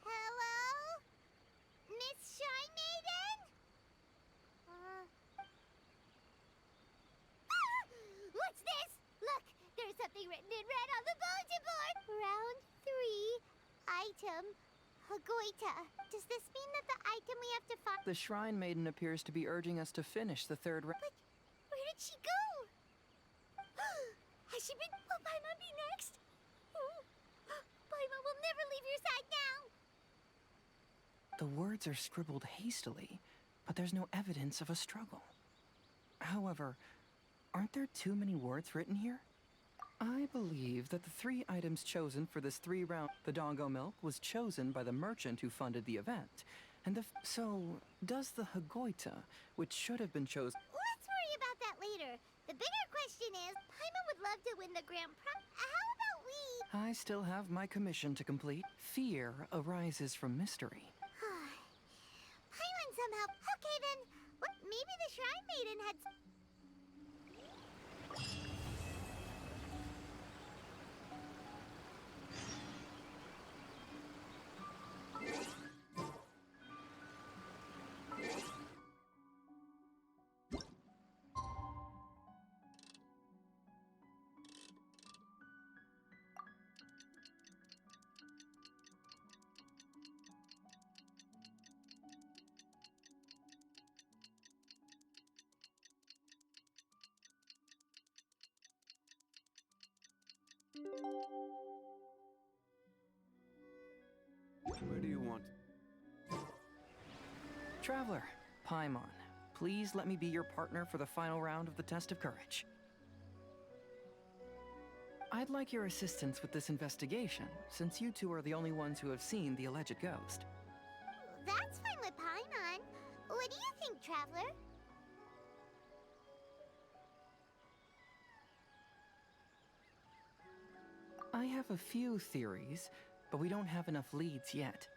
S2: Hello? Miss Shrine Maiden? What's this? Look, there's something written in red on the bulletin board. Round 3, item, Hagoita. Does this mean that the item we have to find...
S14: The Shrine Maiden appears to be urging us to finish the third round.
S2: But where did she go? Has she been... Will Paimon be next? Paimon will never leave your side now.
S14: The words are scribbled hastily, but there's no evidence of a struggle. However, aren't there too many words written here? I believe that the 3 items chosen for this 3-round... The Doggo Milk was chosen by the merchant who funded the event. And So, does the Hagoita, which should have been chosen...
S2: Let's worry about that later. The bigger question is, Paimon would love to win the grand prize. How about we...
S14: I still have my commission to complete. Fear arises from mystery.
S2: Paimon somehow... Okay then, maybe the Shrine Maiden had...
S14: Traveler, Paimon, please let me be your partner for the final round of the test of courage. I'd like your assistance with this investigation, since you two are the only ones who have seen the alleged ghost.
S2: That's fine with Paimon. What do you think, Traveler?
S14: I have a few theories, but we don't have enough leads yet.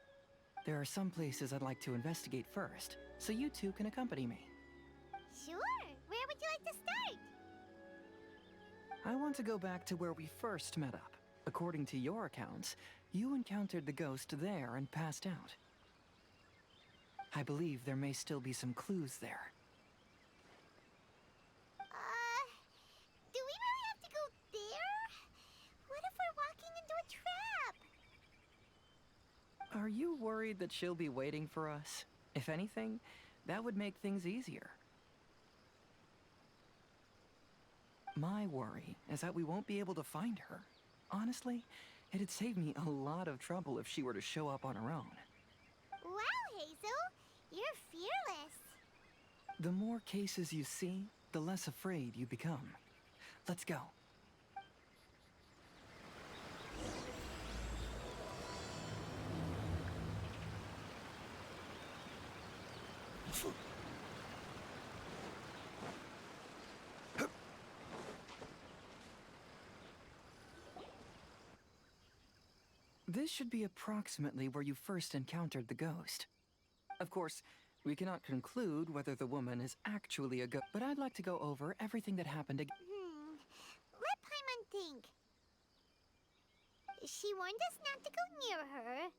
S14: There are some places I'd like to investigate first, so you two can accompany me.
S2: Sure. Where would you like to start?
S14: I want to go back to where we first met up. According to your accounts, you encountered the ghost there and passed out. I believe there may still be some clues there.
S2: Do we really have to go there? What if we're walking into a trap?
S14: Are you worried that she'll be waiting for us? If anything, that would make things easier. My worry is that we won't be able to find her. Honestly, it'd save me a lot of trouble if she were to show up on her own.
S2: Wow, Hazel! You're fearless.
S14: The more cases you see, the less afraid you become. Let's go. This should be approximately where you first encountered the ghost. Of course, we cannot conclude whether the woman is actually a ghost, but I'd like to go over everything that happened again.
S2: Let Paimon think. She warned us not to go near her.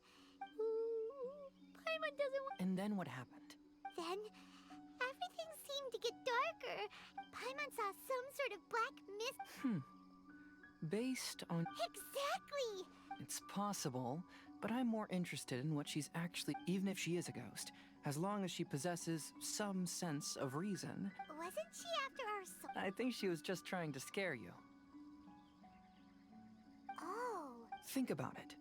S2: Paimon doesn't want...
S14: And then what happened?
S2: Then, everything seemed to get darker. Paimon saw some sort of black mist.
S14: Based on...
S2: Exactly!
S14: It's possible, but I'm more interested in what she's actually... Even if she is a ghost, as long as she possesses some sense of reason.
S2: Wasn't she after our soul?
S14: I think she was just trying to scare you.
S2: Oh.
S14: Think about it.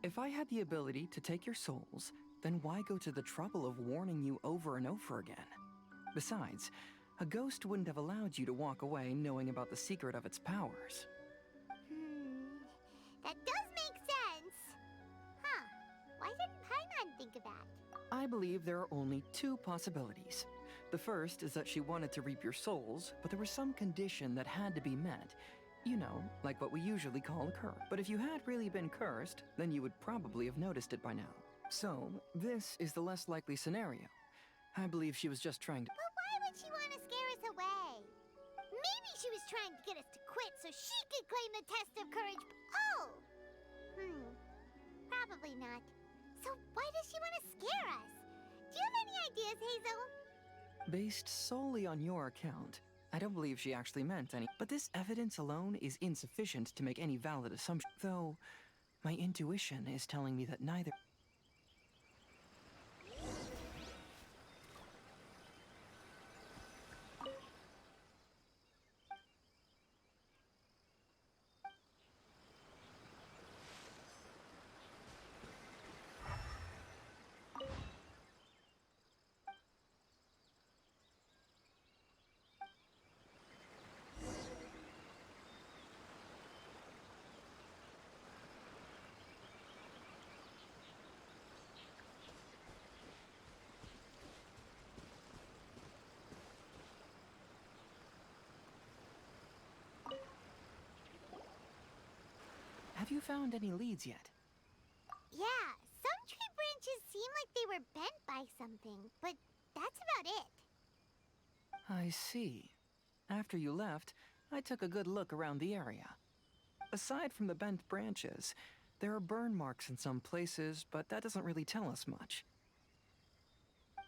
S14: If I had the ability to take your souls, then why go to the trouble of warning you over and over again? Besides, a ghost wouldn't have allowed you to walk away knowing about the secret of its powers.
S2: That does make sense. Huh. Why didn't Paimon think of that?
S14: I believe there are only two possibilities. The first is that she wanted to reap your souls, but there was some condition that had to be met. You know, like what we usually call a curse. But if you had really been cursed, then you would probably have noticed it by now. So, this is the less likely scenario. I believe she was just trying to...
S2: But why would she want to scare us away? Maybe she was trying to get us to quit so she could claim the test of courage. Oh! Probably not. So why does she want to scare us? Do you have any ideas, Hazel?
S14: Based solely on your account, I don't believe she actually meant any. But this evidence alone is insufficient to make any valid assumption. Though, my intuition is telling me that neither... Have you found any leads yet?
S2: Yeah, some tree branches seem like they were bent by something, but that's about it.
S14: I see. After you left, I took a good look around the area. Aside from the bent branches, there are burn marks in some places, but that doesn't really tell us much.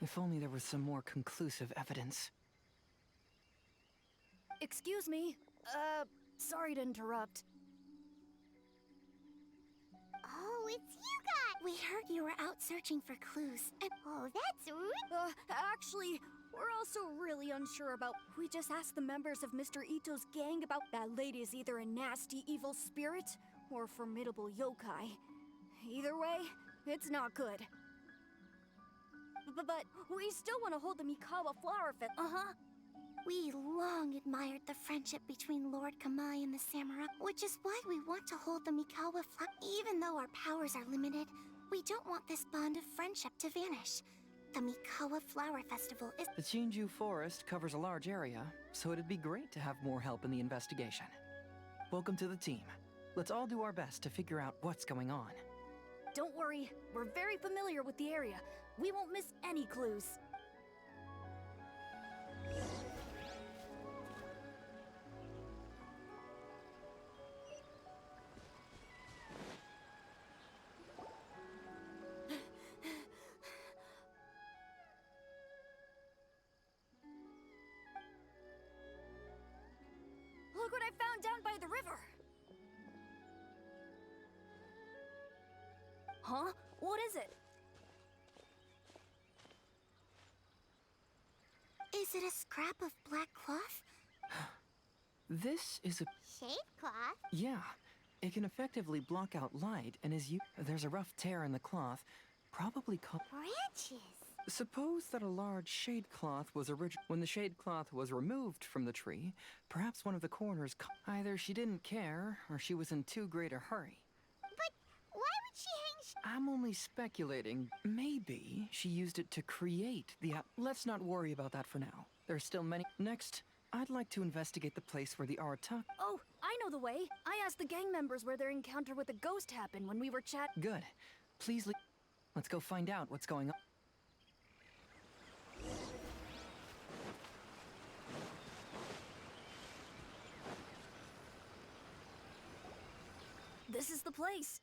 S14: If only there was some more conclusive evidence.
S4: Excuse me. Sorry to interrupt.
S2: Oh, it's you guys! We heard you were out searching for clues. Oh, that's rude.
S4: Actually, we're also really unsure about... We just asked the members of Mr. Ito's gang about that lady is either a nasty evil spirit or a formidable yokai. Either way, it's not good. But we still want to hold the Mikawa Flower Fest.
S2: We long admired the friendship between Lord Kamai and the Samurai, which is why we want to hold the Mikawa Flower. Even though our powers are limited, we don't want this bond of friendship to vanish. The Mikawa Flower Festival is—
S14: The Chinju Forest covers a large area, so it'd be great to have more help in the investigation. Welcome to the team. Let's all do our best to figure out what's going on.
S4: Don't worry, we're very familiar with the area. We won't miss any clues. Look what I found down by the river! Huh? What is it?
S2: Is it a scrap of black cloth?
S14: This is a...
S2: Shade cloth?
S14: Yeah. It can effectively block out light and is There's a rough tear in the cloth, probably called...
S2: Branches!
S14: Suppose that a large shade cloth was when the shade cloth was removed from the tree, perhaps one of the corners either she didn't care or she was in too great a hurry.
S2: But why would she hang
S14: I'm only speculating. Maybe she used it to create the Let's not worry about that for now. There's still many. Next, I'd like to investigate the place where the Arataki...
S4: Oh, I know the way. I asked the gang members where their encounter with the ghost happened when we were
S14: Good. Please let's go find out what's going on.
S4: This is the place.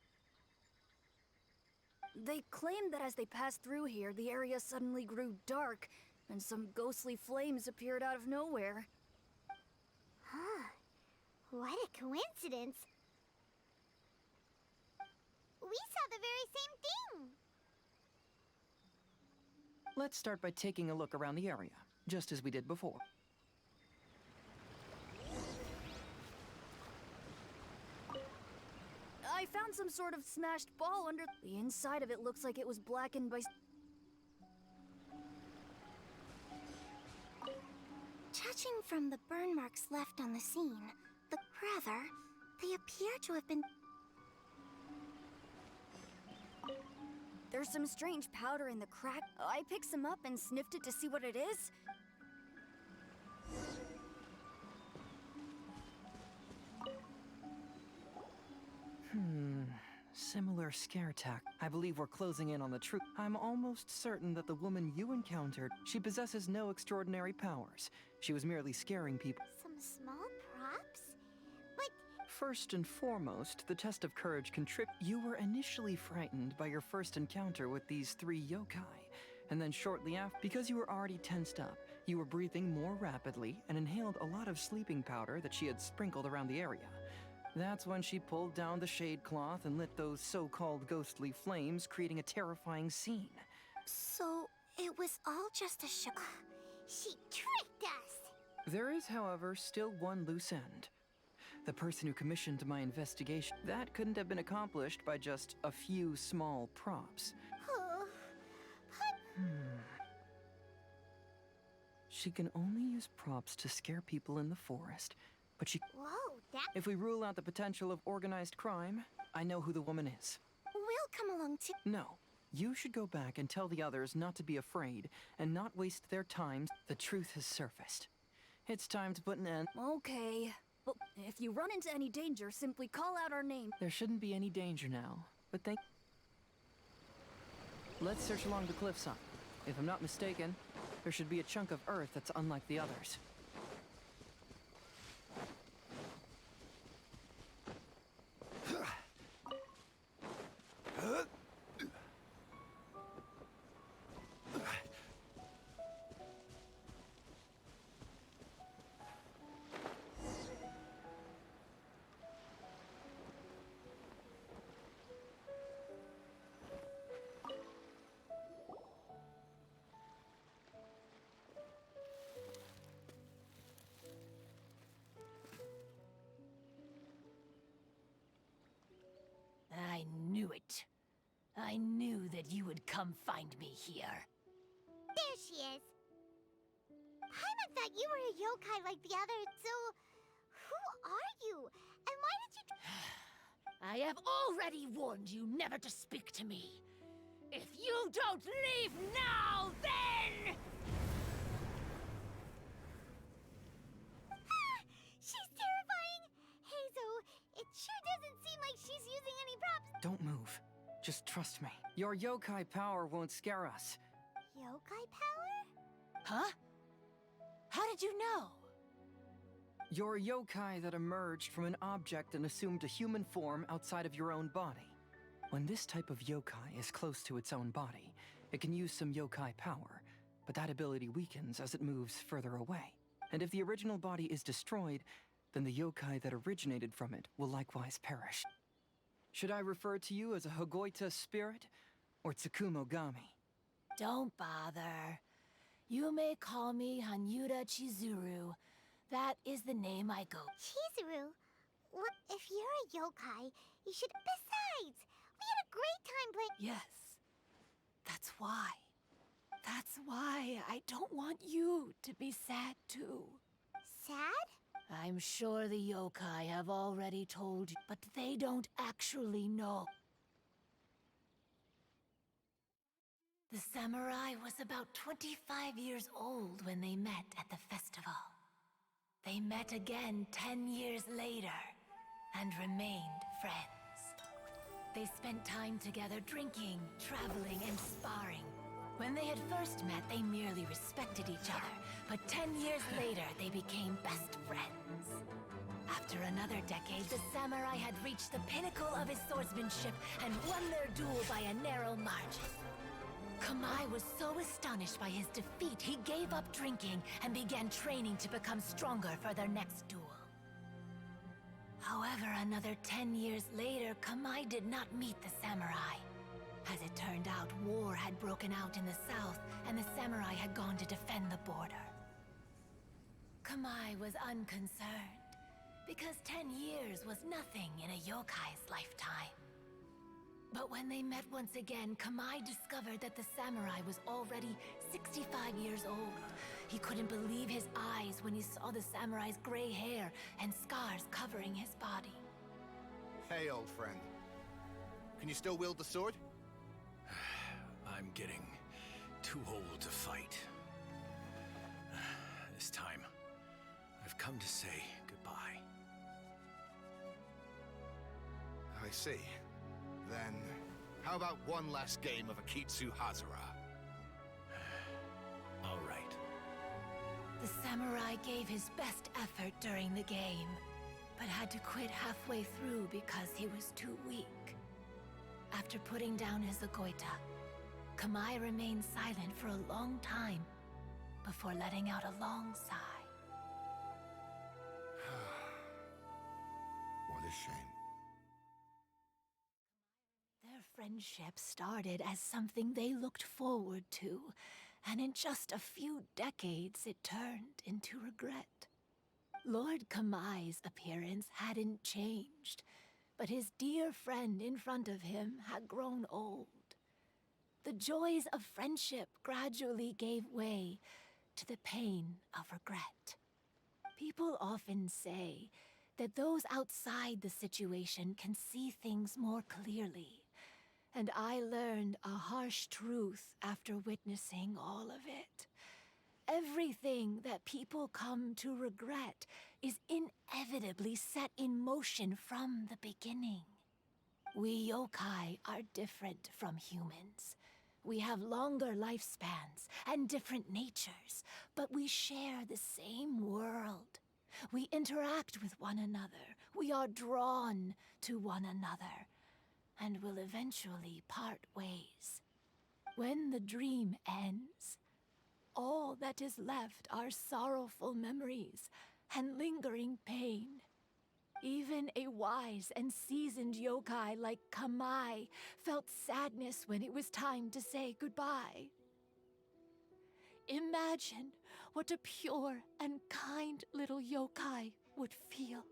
S4: They claim that as they passed through here, the area suddenly grew dark, and some ghostly flames appeared out of nowhere.
S2: Huh. What a coincidence. We saw the very same thing.
S14: Let's start by taking a look around the area, just as we did before.
S4: I found some sort of smashed ball under... The inside of it looks like it was blackened by...
S2: Judging from the burn marks left on the scene, they appear to have been...
S4: There's some strange powder in the crack. I picked some up and sniffed it to see what it is.
S14: Similar scare tack. I believe we're closing in on the truth. I'm almost certain that the woman you encountered, she possesses no extraordinary powers. She was merely scaring people.
S2: Some small props? But...
S14: First and foremost, the test of courage You were initially frightened by your first encounter with these 3 yokai. And then shortly after, because you were already tensed up, you were breathing more rapidly and inhaled a lot of sleeping powder that she had sprinkled around the area. That's when she pulled down the shade cloth and lit those so-called ghostly flames, creating a terrifying scene.
S2: So, it was all just a show. She tricked us!
S14: There is, however, still one loose end. The person who commissioned my investigation. That couldn't have been accomplished by just a few small props. She can only use props to scare people in the forest, but she...
S2: Whoa, that...
S14: If we rule out the potential of organized crime, I know who the woman is.
S2: We'll come along too.
S14: No. You should go back and tell the others not to be afraid and not waste their time. The truth has surfaced. It's time to put an end.
S4: Okay. But if you run into any danger, simply call out our name.
S14: There shouldn't be any danger now, but Let's search along the cliffside. If I'm not mistaken, there should be a chunk of earth that's unlike the others.
S13: I knew it. I knew that you would come find me here.
S2: There she is. Paimon thought you were a yokai like the others, so who are you? And why did you...
S13: I have already warned you never to speak to me. If you don't leave now, then...
S2: She's terrifying! Hazel, it sure doesn't seem like she's using any props.
S14: Don't move. Just trust me. Your yokai power won't scare us.
S2: Yokai power?
S13: Huh? How did you know?
S14: You're a yokai that emerged from an object and assumed a human form outside of your own body. When this type of yokai is close to its own body, it can use some yokai power, but that ability weakens as it moves further away. And if the original body is destroyed, then the yokai that originated from it will likewise perish. Should I refer to you as a Hagoita spirit or Tsukumogami?
S13: Don't bother. You may call me Hanyuda Chizuru. That is the name I go.
S2: Chizuru? Well, if you're a yokai, you should... Besides, we had a great time playing...
S13: Yes. That's why. That's why I don't want you to be sad too.
S2: Sad?
S13: I'm sure the yokai have already told you, but they don't actually know. The samurai was about 25 years old when they met at the festival. They met again 10 years later and remained friends. They spent time together drinking, traveling, and sparring. When they had first met, they merely respected each other, but 10 years later, they became best friends. After another decade, the samurai had reached the pinnacle of his swordsmanship and won their duel by a narrow margin. Kamai was so astonished by his defeat, he gave up drinking and began training to become stronger for their next duel. However, another 10 years later, Kamai did not meet the samurai. As it turned out, war had broken out in the south, and the samurai had gone to defend the border. Kamai was unconcerned, because 10 years was nothing in a yokai's lifetime. But when they met once again, Kamai discovered that the samurai was already 65 years old. He couldn't believe his eyes when he saw the samurai's gray hair and scars covering his body.
S15: Hey, old friend. Can you still wield the sword?
S11: I'm getting too old to fight. This time, I've come to say goodbye.
S15: I see. Then, how about one last game of Akitsu Hazara?
S11: All right.
S13: The samurai gave his best effort during the game, but had to quit halfway through because he was too weak. After putting down his Agoita, Kamai remained silent for a long time before letting out a long sigh.
S15: What a shame.
S13: Their friendship started as something they looked forward to, and in just a few decades it turned into regret. Lord Kamai's appearance hadn't changed, but his dear friend in front of him had grown old. The joys of friendship gradually gave way to the pain of regret. People often say that those outside the situation can see things more clearly, and I learned a harsh truth after witnessing all of it. Everything that people come to regret is inevitably set in motion from the beginning. We yokai are different from humans. We have longer lifespans and different natures, but we share the same world. We interact with one another. We are drawn to one another, and will eventually part ways. When the dream ends, all that is left are sorrowful memories and lingering pain. Even a wise and seasoned yokai like Kamai felt sadness when it was time to say goodbye. Imagine what a pure and kind little yokai would feel.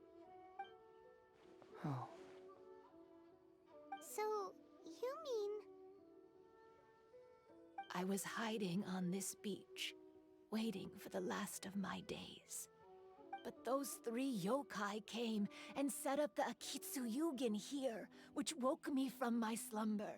S14: Oh.
S2: So, you mean...
S13: I was hiding on this beach, waiting for the last of my days. But those 3 yokai came and set up the Akitsu Yugen here, which woke me from my slumber.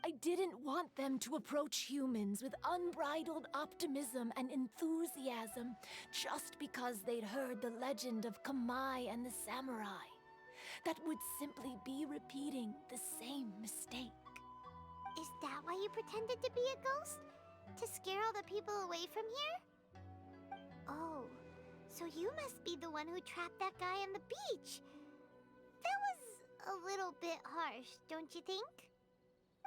S13: I didn't want them to approach humans with unbridled optimism and enthusiasm just because they'd heard the legend of Kamai and the samurai. That would simply be repeating the same mistake.
S2: Is that why you pretended to be a ghost? To scare all the people away from here? Oh, so you must be the one who trapped that guy on the beach. That was a little bit harsh, don't you think?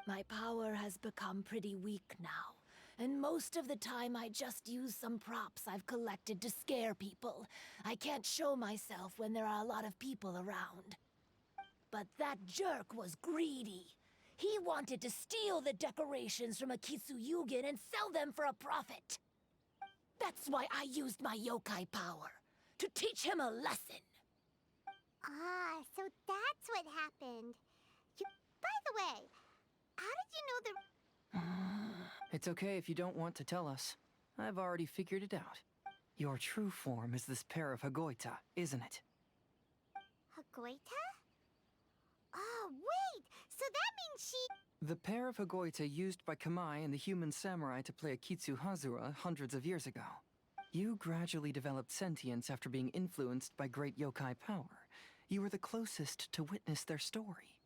S13: My power has become pretty weak now, and most of the time I just use some props I've collected to scare people. I can't show myself when there are a lot of people around. But that jerk was greedy. He wanted to steal the decorations from Akitsu Yugen and sell them for a profit. That's why I used my yokai power, to teach him a lesson.
S2: Ah, so that's what happened. By the way, how did you know the...
S14: It's okay if you don't want to tell us. I've already figured it out. Your true form is this pair of Hagoita, isn't it?
S2: Hagoita? Oh, wait! So that means she...
S14: The pair of Hagoita used by Kamai and the human samurai to play Akitsu Hazura hundreds of years ago. You gradually developed sentience after being influenced by great yokai power. You were the closest to witness their story.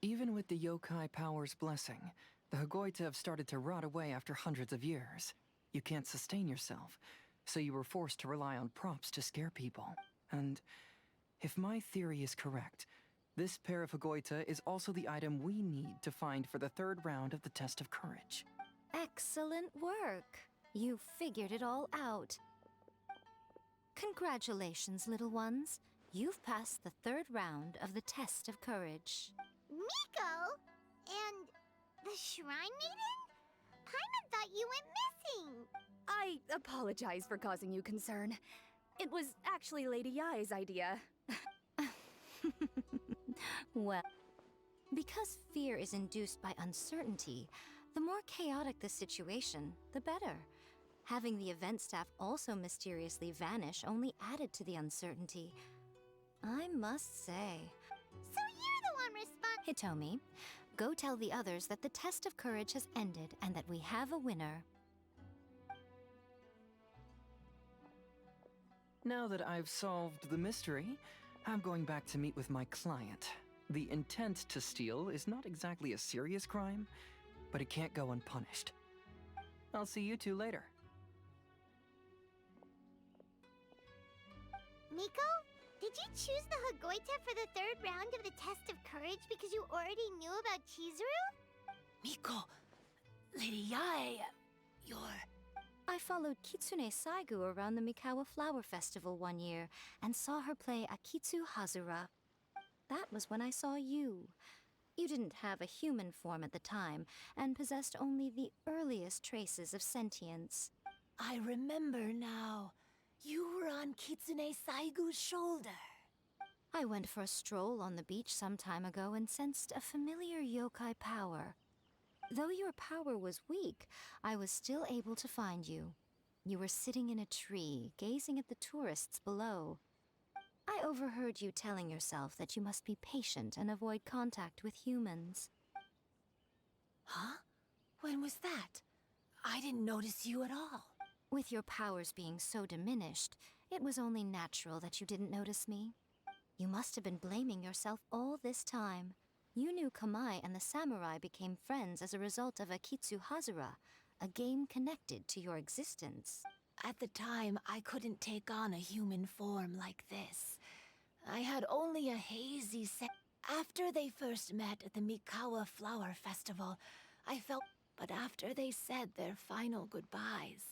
S14: Even with the yokai power's blessing, the Hagoita have started to rot away after hundreds of years. You can't sustain yourself, so you were forced to rely on props to scare people. And if my theory is correct, this pair of Hagoita is also the item we need to find for the 3rd round of the test of courage.
S4: Excellent work. You figured it all out. Congratulations, little ones. You've passed the 3rd round of the test of courage.
S2: Miko? And the Shrine Maiden? Paimon thought you went missing.
S4: I apologize for causing you concern. It was actually Lady Yai's idea. Well, because fear is induced by uncertainty, the more chaotic the situation, the better. Having the event staff also mysteriously vanish only added to the uncertainty. I must say.
S2: So you're the one
S4: Hitomi, go tell the others that the test of courage has ended and that we have a winner.
S14: Now that I've solved the mystery, I'm going back to meet with my client. The intent to steal is not exactly a serious crime, but it can't go unpunished. I'll see you two later.
S2: Miko, did you choose the Hagoita for the 3rd round of the test of courage because you already knew about Chizuru?
S13: Miko, Lady Yae, you're...
S4: I followed Kitsune Saigu around the Mikawa Flower Festival one year and saw her play Akitsu Hazura. That was when I saw you. You didn't have a human form at the time and possessed only the earliest traces of sentience.
S13: I remember now. You were on Kitsune Saigu's shoulder.
S4: I went for a stroll on the beach some time ago and sensed a familiar yokai power. Though your power was weak, I was still able to find you. You were sitting in a tree, gazing at the tourists below. I overheard you telling yourself that you must be patient and avoid contact with humans.
S13: Huh? When was that? I didn't notice you at all.
S4: With your powers being so diminished, it was only natural that you didn't notice me. You must have been blaming yourself all this time. You knew Kamai and the samurai became friends as a result of Akitsu Hazura, a game connected to your existence.
S13: At the time, I couldn't take on a human form like this. I had only a hazy After they first met at the Mikawa Flower Festival, I felt... But after they said their final goodbyes,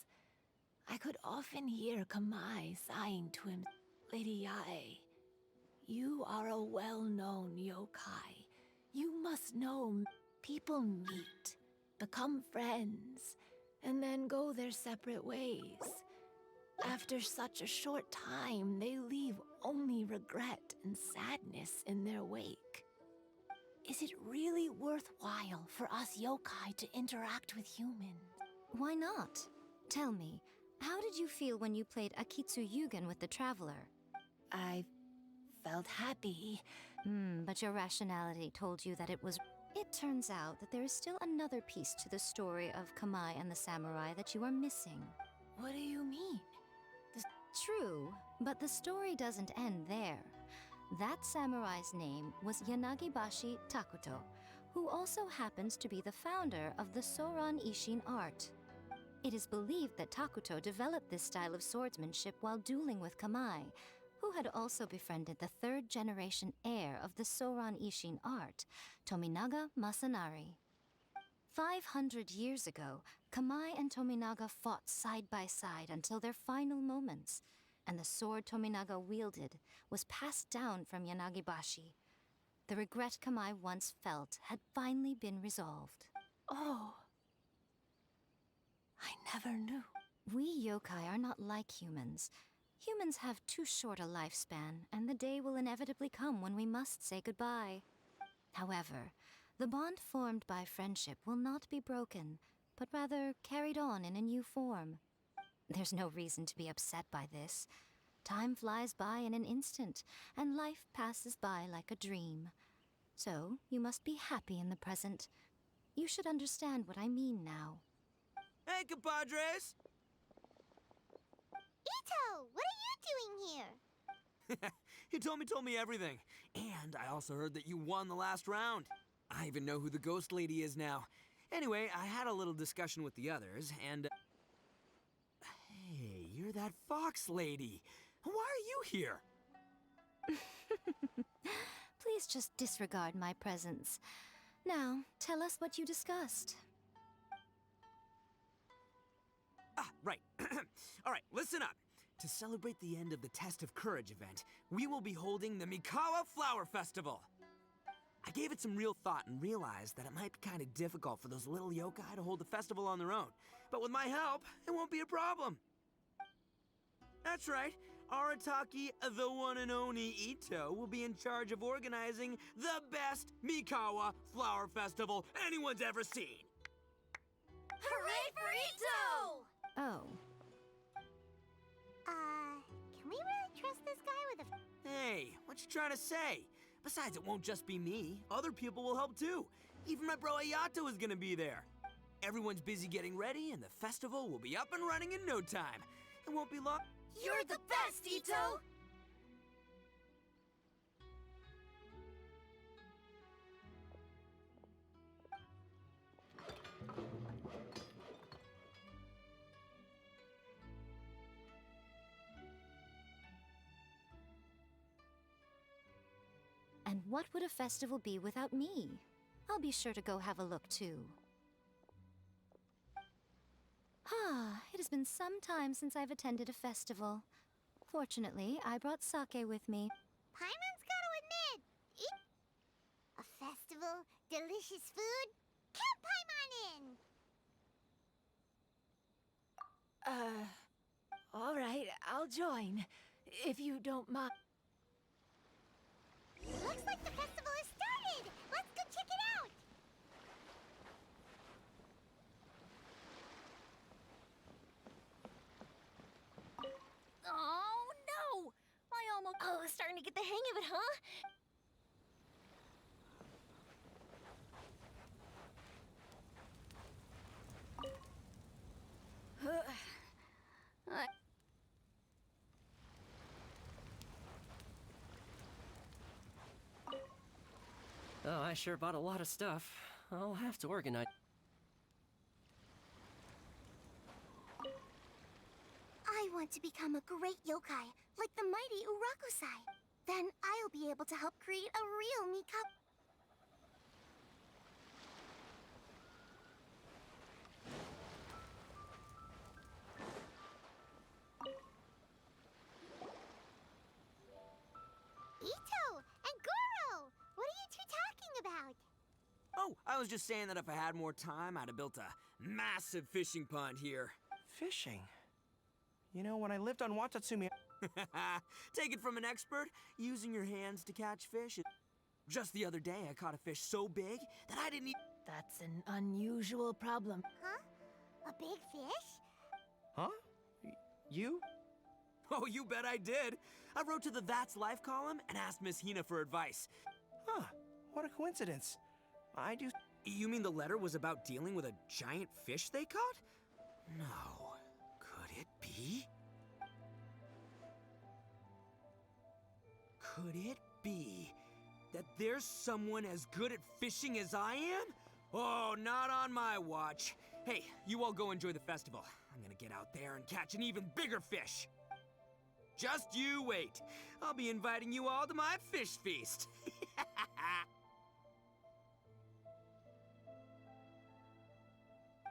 S13: I could often hear Kamai sighing to him. Lady Yae, you are a well-known yokai. You must know people meet, become friends, and then go their separate ways. After such a short time, they leave only regret and sadness in their wake. Is it really worthwhile for us yokai to interact with humans?
S16: Why not? Tell me, how did you feel when you played Akitsu Yugen with the Traveler?
S13: I felt happy.
S16: But your rationality told you that it was... It turns out that there is still another piece to the story of Kamai and the samurai that you are missing.
S13: What do you mean?
S16: True, but the story doesn't end there. That samurai's name was Yanagibashi Takuto, who also happens to be the founder of the Soran Ishin art. It is believed that Takuto developed this style of swordsmanship while dueling with Kamai, who had also befriended the third-generation heir of the Soran Ishin art, Tominaga Masanari. 500 years ago, Kamai and Tominaga fought side by side until their final moments, and the sword Tominaga wielded was passed down from Yanagibashi. The regret Kamai once felt had finally been resolved.
S13: Oh. I never knew.
S16: We yokai are not like humans. Humans have too short a lifespan, and the day will inevitably come when we must say goodbye. However, the bond formed by friendship will not be broken, but rather carried on in a new form. There's no reason to be upset by this. Time flies by in an instant, and life passes by like a dream. So, you must be happy in the present. You should understand what I mean now.
S3: Hey, compadres!
S2: Ito, what are you doing here?
S3: He told me everything. And I also heard that you won the last round. I even know who the ghost lady is now. Anyway, I had a little discussion with the others, and... Hey, you're that fox lady. Why are you here?
S16: Please just disregard my presence. Now, tell us what you discussed.
S3: Ah, right. All right, listen up. To celebrate the end of the Test of Courage event, we will be holding the Mikawa Flower Festival. I gave it some real thought and realized that it might be kind of difficult for those little yokai to hold the festival on their own. But with my help, it won't be a problem. That's right. Arataki, the one and only Ito, will be in charge of organizing the best Mikawa Flower Festival anyone's ever seen.
S10: Hooray for Ito!
S16: Oh.
S2: Can we really trust this guy with a...
S3: Hey, what you trying to say? Besides, it won't just be me. Other people will help too. Even my bro Ayato is gonna be there. Everyone's busy getting ready, and the festival will be up and running in no time. It won't be long.
S10: You're the best, Ito!
S16: And what would a festival be without me? I'll be sure to go have a look too. It has been some time since I've attended a festival. Fortunately, I brought sake with me.
S2: Paimon's gotta admit, a festival, delicious food, count Paimon in!
S13: All right, I'll join, if you don't mind.
S2: Looks like the festival has started! Let's go check it out!
S10: Oh, no! I almost... Oh, starting to get the hang of it, huh?
S9: Oh, I sure bought a lot of stuff. I'll have to organize.
S2: I want to become a great yokai, like the mighty Urakusai. Then I'll be able to help create a real Mikawa. Ito and Goro! What are you two talking about?
S3: Oh, I was just saying that if I had more time, I'd have built a massive fishing pond here.
S6: Fishing? You know, when I lived on Watatsumi...
S3: Take it from an expert, using your hands to catch fish. Just the other day, I caught a fish so big that I didn't
S13: That's an unusual problem.
S2: Huh? A big fish?
S6: Huh? You?
S3: Oh, you bet I did. I wrote to the That's Life column and asked Miss Hina for advice.
S6: Huh. What a coincidence. I do.
S3: You mean the letter was about dealing with a giant fish they caught? No. Could it be? Could it be that there's someone as good at fishing as I am? Oh, not on my watch. Hey, you all go enjoy the festival. I'm gonna get out there and catch an even bigger fish. Just you wait. I'll be inviting you all to my fish feast.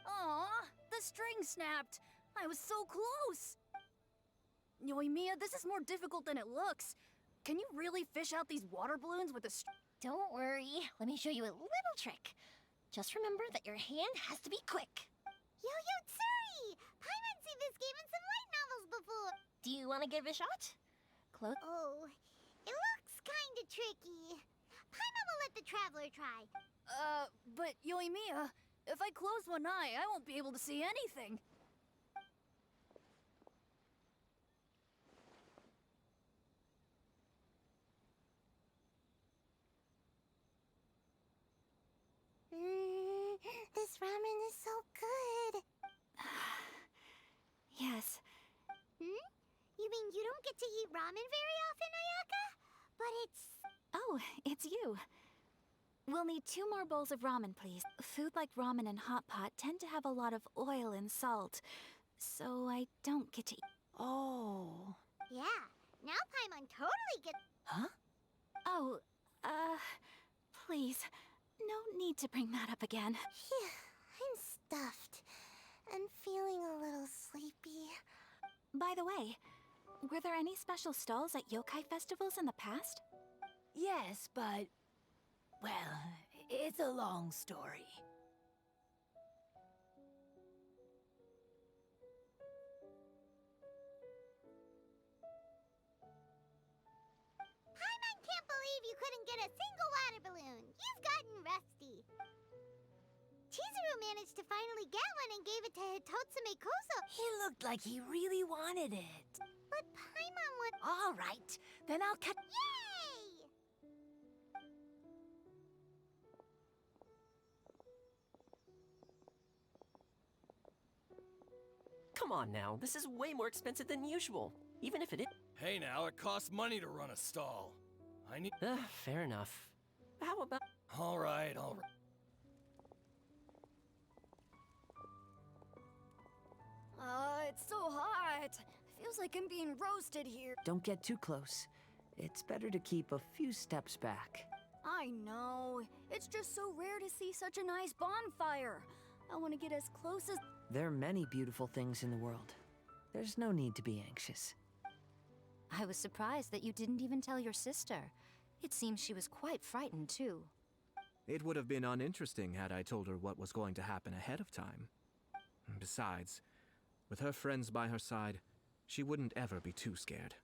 S4: Aw, the string snapped. I was so close. Yoimiya, this is more difficult than it looks. Can you really fish out these water balloons with a
S10: Don't worry. Let me show you a little trick. Just remember that your hand has to be quick.
S2: Yo-Yo Tsuri! Paimon's seen this game in some light novels before.
S10: Do you want to give it a shot? Close.
S2: Oh, it looks kinda tricky. Paimon will let the traveler try.
S4: But Yoimiya, if I close one eye, I won't be able to see anything.
S2: This ramen is so good.
S7: Yes.
S2: Hmm? You mean you don't get to eat ramen very often, Ayaka? But it's...
S7: Oh, it's you. We'll need 2 more bowls of ramen, please. Food like ramen and hot pot tend to have a lot of oil and salt, so I don't get to eat.
S13: Oh.
S2: Yeah, now Paimon totally gets...
S13: Huh?
S7: Oh, please. No need to bring that up again.
S2: Phew, I'm stuffed and feeling a little sleepy.
S7: By the way, were there any special stalls at yokai festivals in the past?
S13: Yes, but... well, it's a long story.
S2: Paimon can't believe you couldn't get a single water balloon. You've gotten rusty. Chizuru managed to finally get one and gave it to Hitotsume Kozo.
S13: He looked like he really wanted it.
S2: But Paimon would...
S13: All right, then I'll cut...
S2: Yay!
S9: Come on now, this is way more expensive than usual. Even if it is.
S17: Hey now, it costs money to run a stall. I need...
S9: Fair enough. How about...
S17: All right, all right.
S4: It's so hot. Feels like I'm being roasted here.
S5: Don't get too close. It's better to keep a few steps back.
S4: I know. It's just so rare to see such a nice bonfire. I want to get as close as...
S5: There are many beautiful things in the world. There's no need to be anxious.
S16: I was surprised that you didn't even tell your sister. It seems she was quite frightened, too.
S1: It would have been uninteresting had I told her what was going to happen ahead of time. Besides, with her friends by her side, she wouldn't ever be too scared.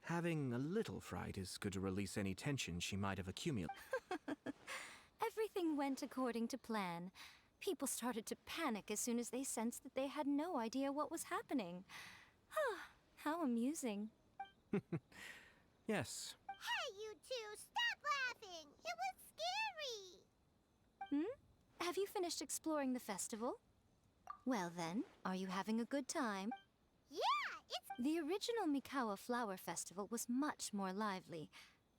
S1: Having a little fright is good to release any tension she might have accumulated.
S16: Everything went according to plan. People started to panic as soon as they sensed that they had no idea what was happening. How amusing.
S1: Yes.
S2: Hey, you two, stop laughing! It was scary!
S16: Have you finished exploring the festival? Well then, are you having a good time?
S2: Yeah, it's...
S16: The original Mikawa Flower Festival was much more lively.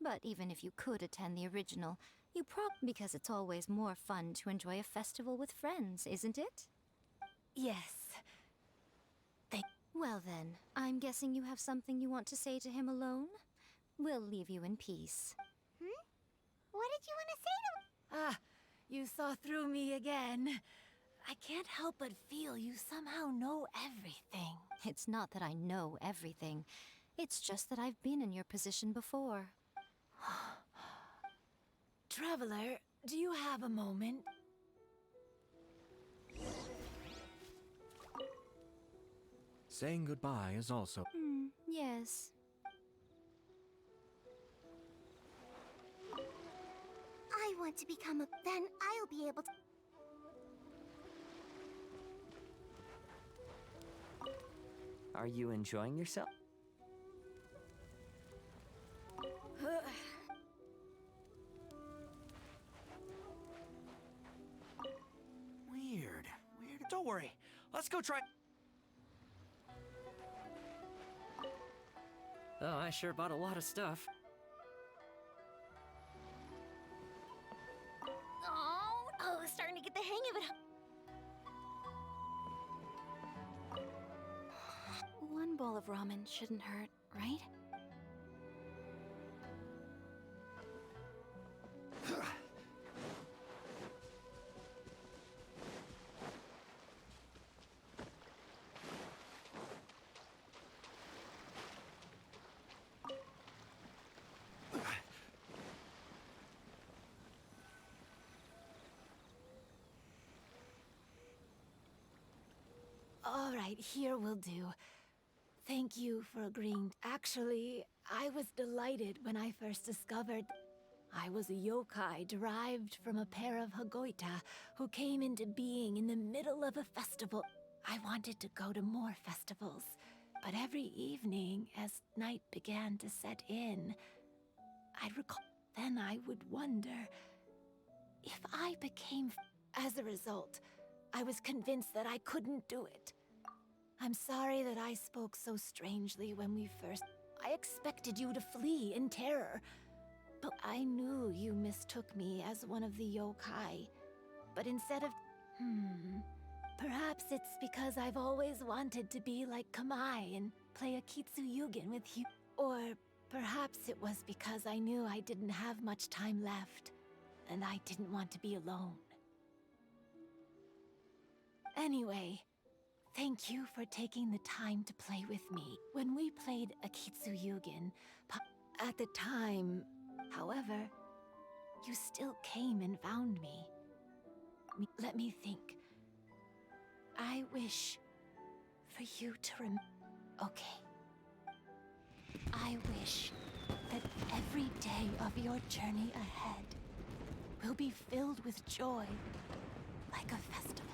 S16: But even if you could attend the original, you because it's always more fun to enjoy a festival with friends, isn't it?
S13: Yes.
S16: Well then, I'm guessing you have something you want to say to him alone? We'll leave you in peace.
S2: What did you want to say to...
S13: Ah, you saw through me again. I can't help but feel you somehow know everything.
S16: It's not that I know everything. It's just that I've been in your position before.
S13: Traveler, do you have a moment?
S1: Saying goodbye is also...
S16: Yes.
S2: want to become a... Then I'll be able to...
S5: Are you enjoying yourself?
S6: Weird. Don't worry. Let's go try.
S9: Oh, I sure bought a lot of stuff.
S10: Oh, starting to get the hang of it.
S7: One bowl of ramen shouldn't hurt, right?
S13: All right, here will do. Thank you for agreeing. Actually, I was delighted when I first discovered I was a yokai derived from a pair of Hagoita who came into being in the middle of a festival. I wanted to go to more festivals, but every evening, as night began to set in, I'd recall. Then I would wonder if I became. As a result, I was convinced that I couldn't do it. I'm sorry that I spoke so strangely when we first... I expected you to flee in terror, but I knew you mistook me as one of the yokai. But instead of... Perhaps it's because I've always wanted to be like Kamai and play a Kitsuyugen with you. Or perhaps it was because I knew I didn't have much time left, and I didn't want to be alone. Anyway, thank you for taking the time to play with me. When we played a Kitsuyugen, at the time, however, you still came and found me. Let me think. I wish for you to Okay. I wish that every day of your journey ahead will be filled with joy, like a festival.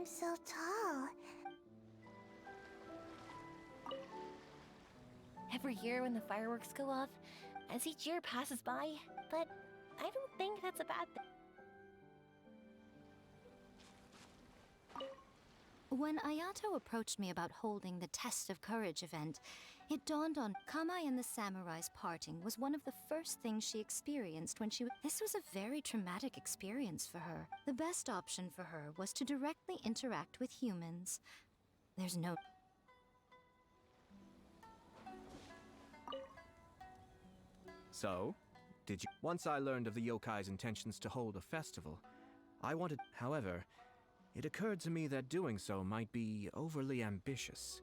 S2: I'm so tall.
S10: Every year when the fireworks go off, as each year passes by, but I don't think that's a bad thing.
S16: When Ayato approached me about holding the Test of Courage event, it dawned on Kamai and the Samurai's parting was one of the first things she experienced when This was a very traumatic experience for her. The best option for her was to directly interact with humans. There's no...
S1: So, did you... Once I learned of the yokai's intentions to hold a festival, I wanted... However, it occurred to me that doing so might be overly ambitious.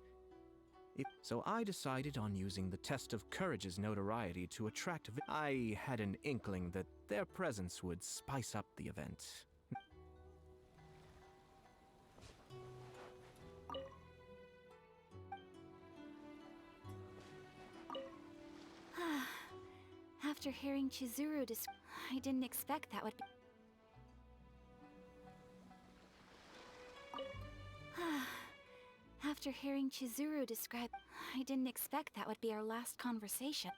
S1: So I decided on using the Test of Courage's notoriety to attract... I had an inkling that their presence would spice up the event.
S7: After hearing Chizuru I didn't expect that would be... After hearing Chizuru describe, I didn't expect that would be our last conversation.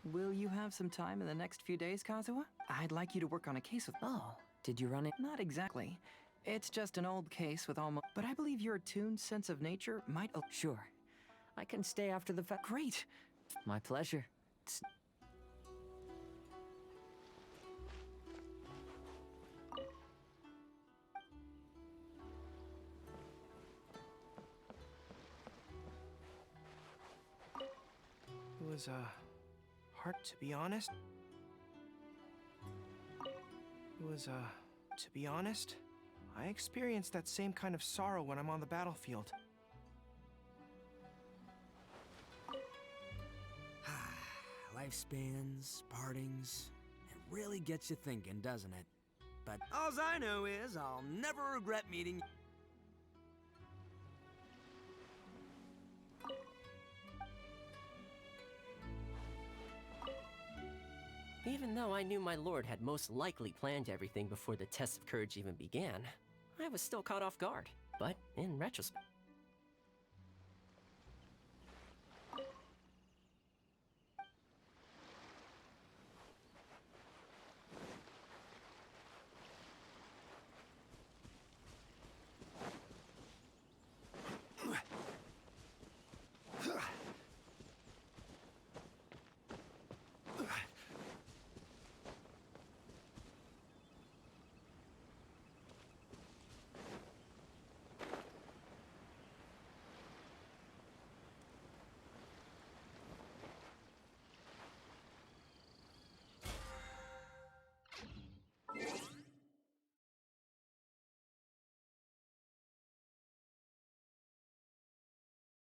S14: Will you have some time in the next few days, Kazuha? I'd like you to work on a case with—
S5: Oh, did you run it?
S14: Not exactly. It's just an old case with almost— But I believe your attuned sense of nature might—
S5: Sure. I can stay after the fact.
S14: Great!
S5: My pleasure.
S6: It was, hard to be honest. To be honest, I experienced that same kind of sorrow when I'm on the battlefield.
S3: Lifespans, partings, it really gets you thinking, doesn't it? But all I know is I'll never regret meeting you.
S9: Even though I knew my lord had most likely planned everything before the test of courage even began, I was still caught off guard. But in retrospect,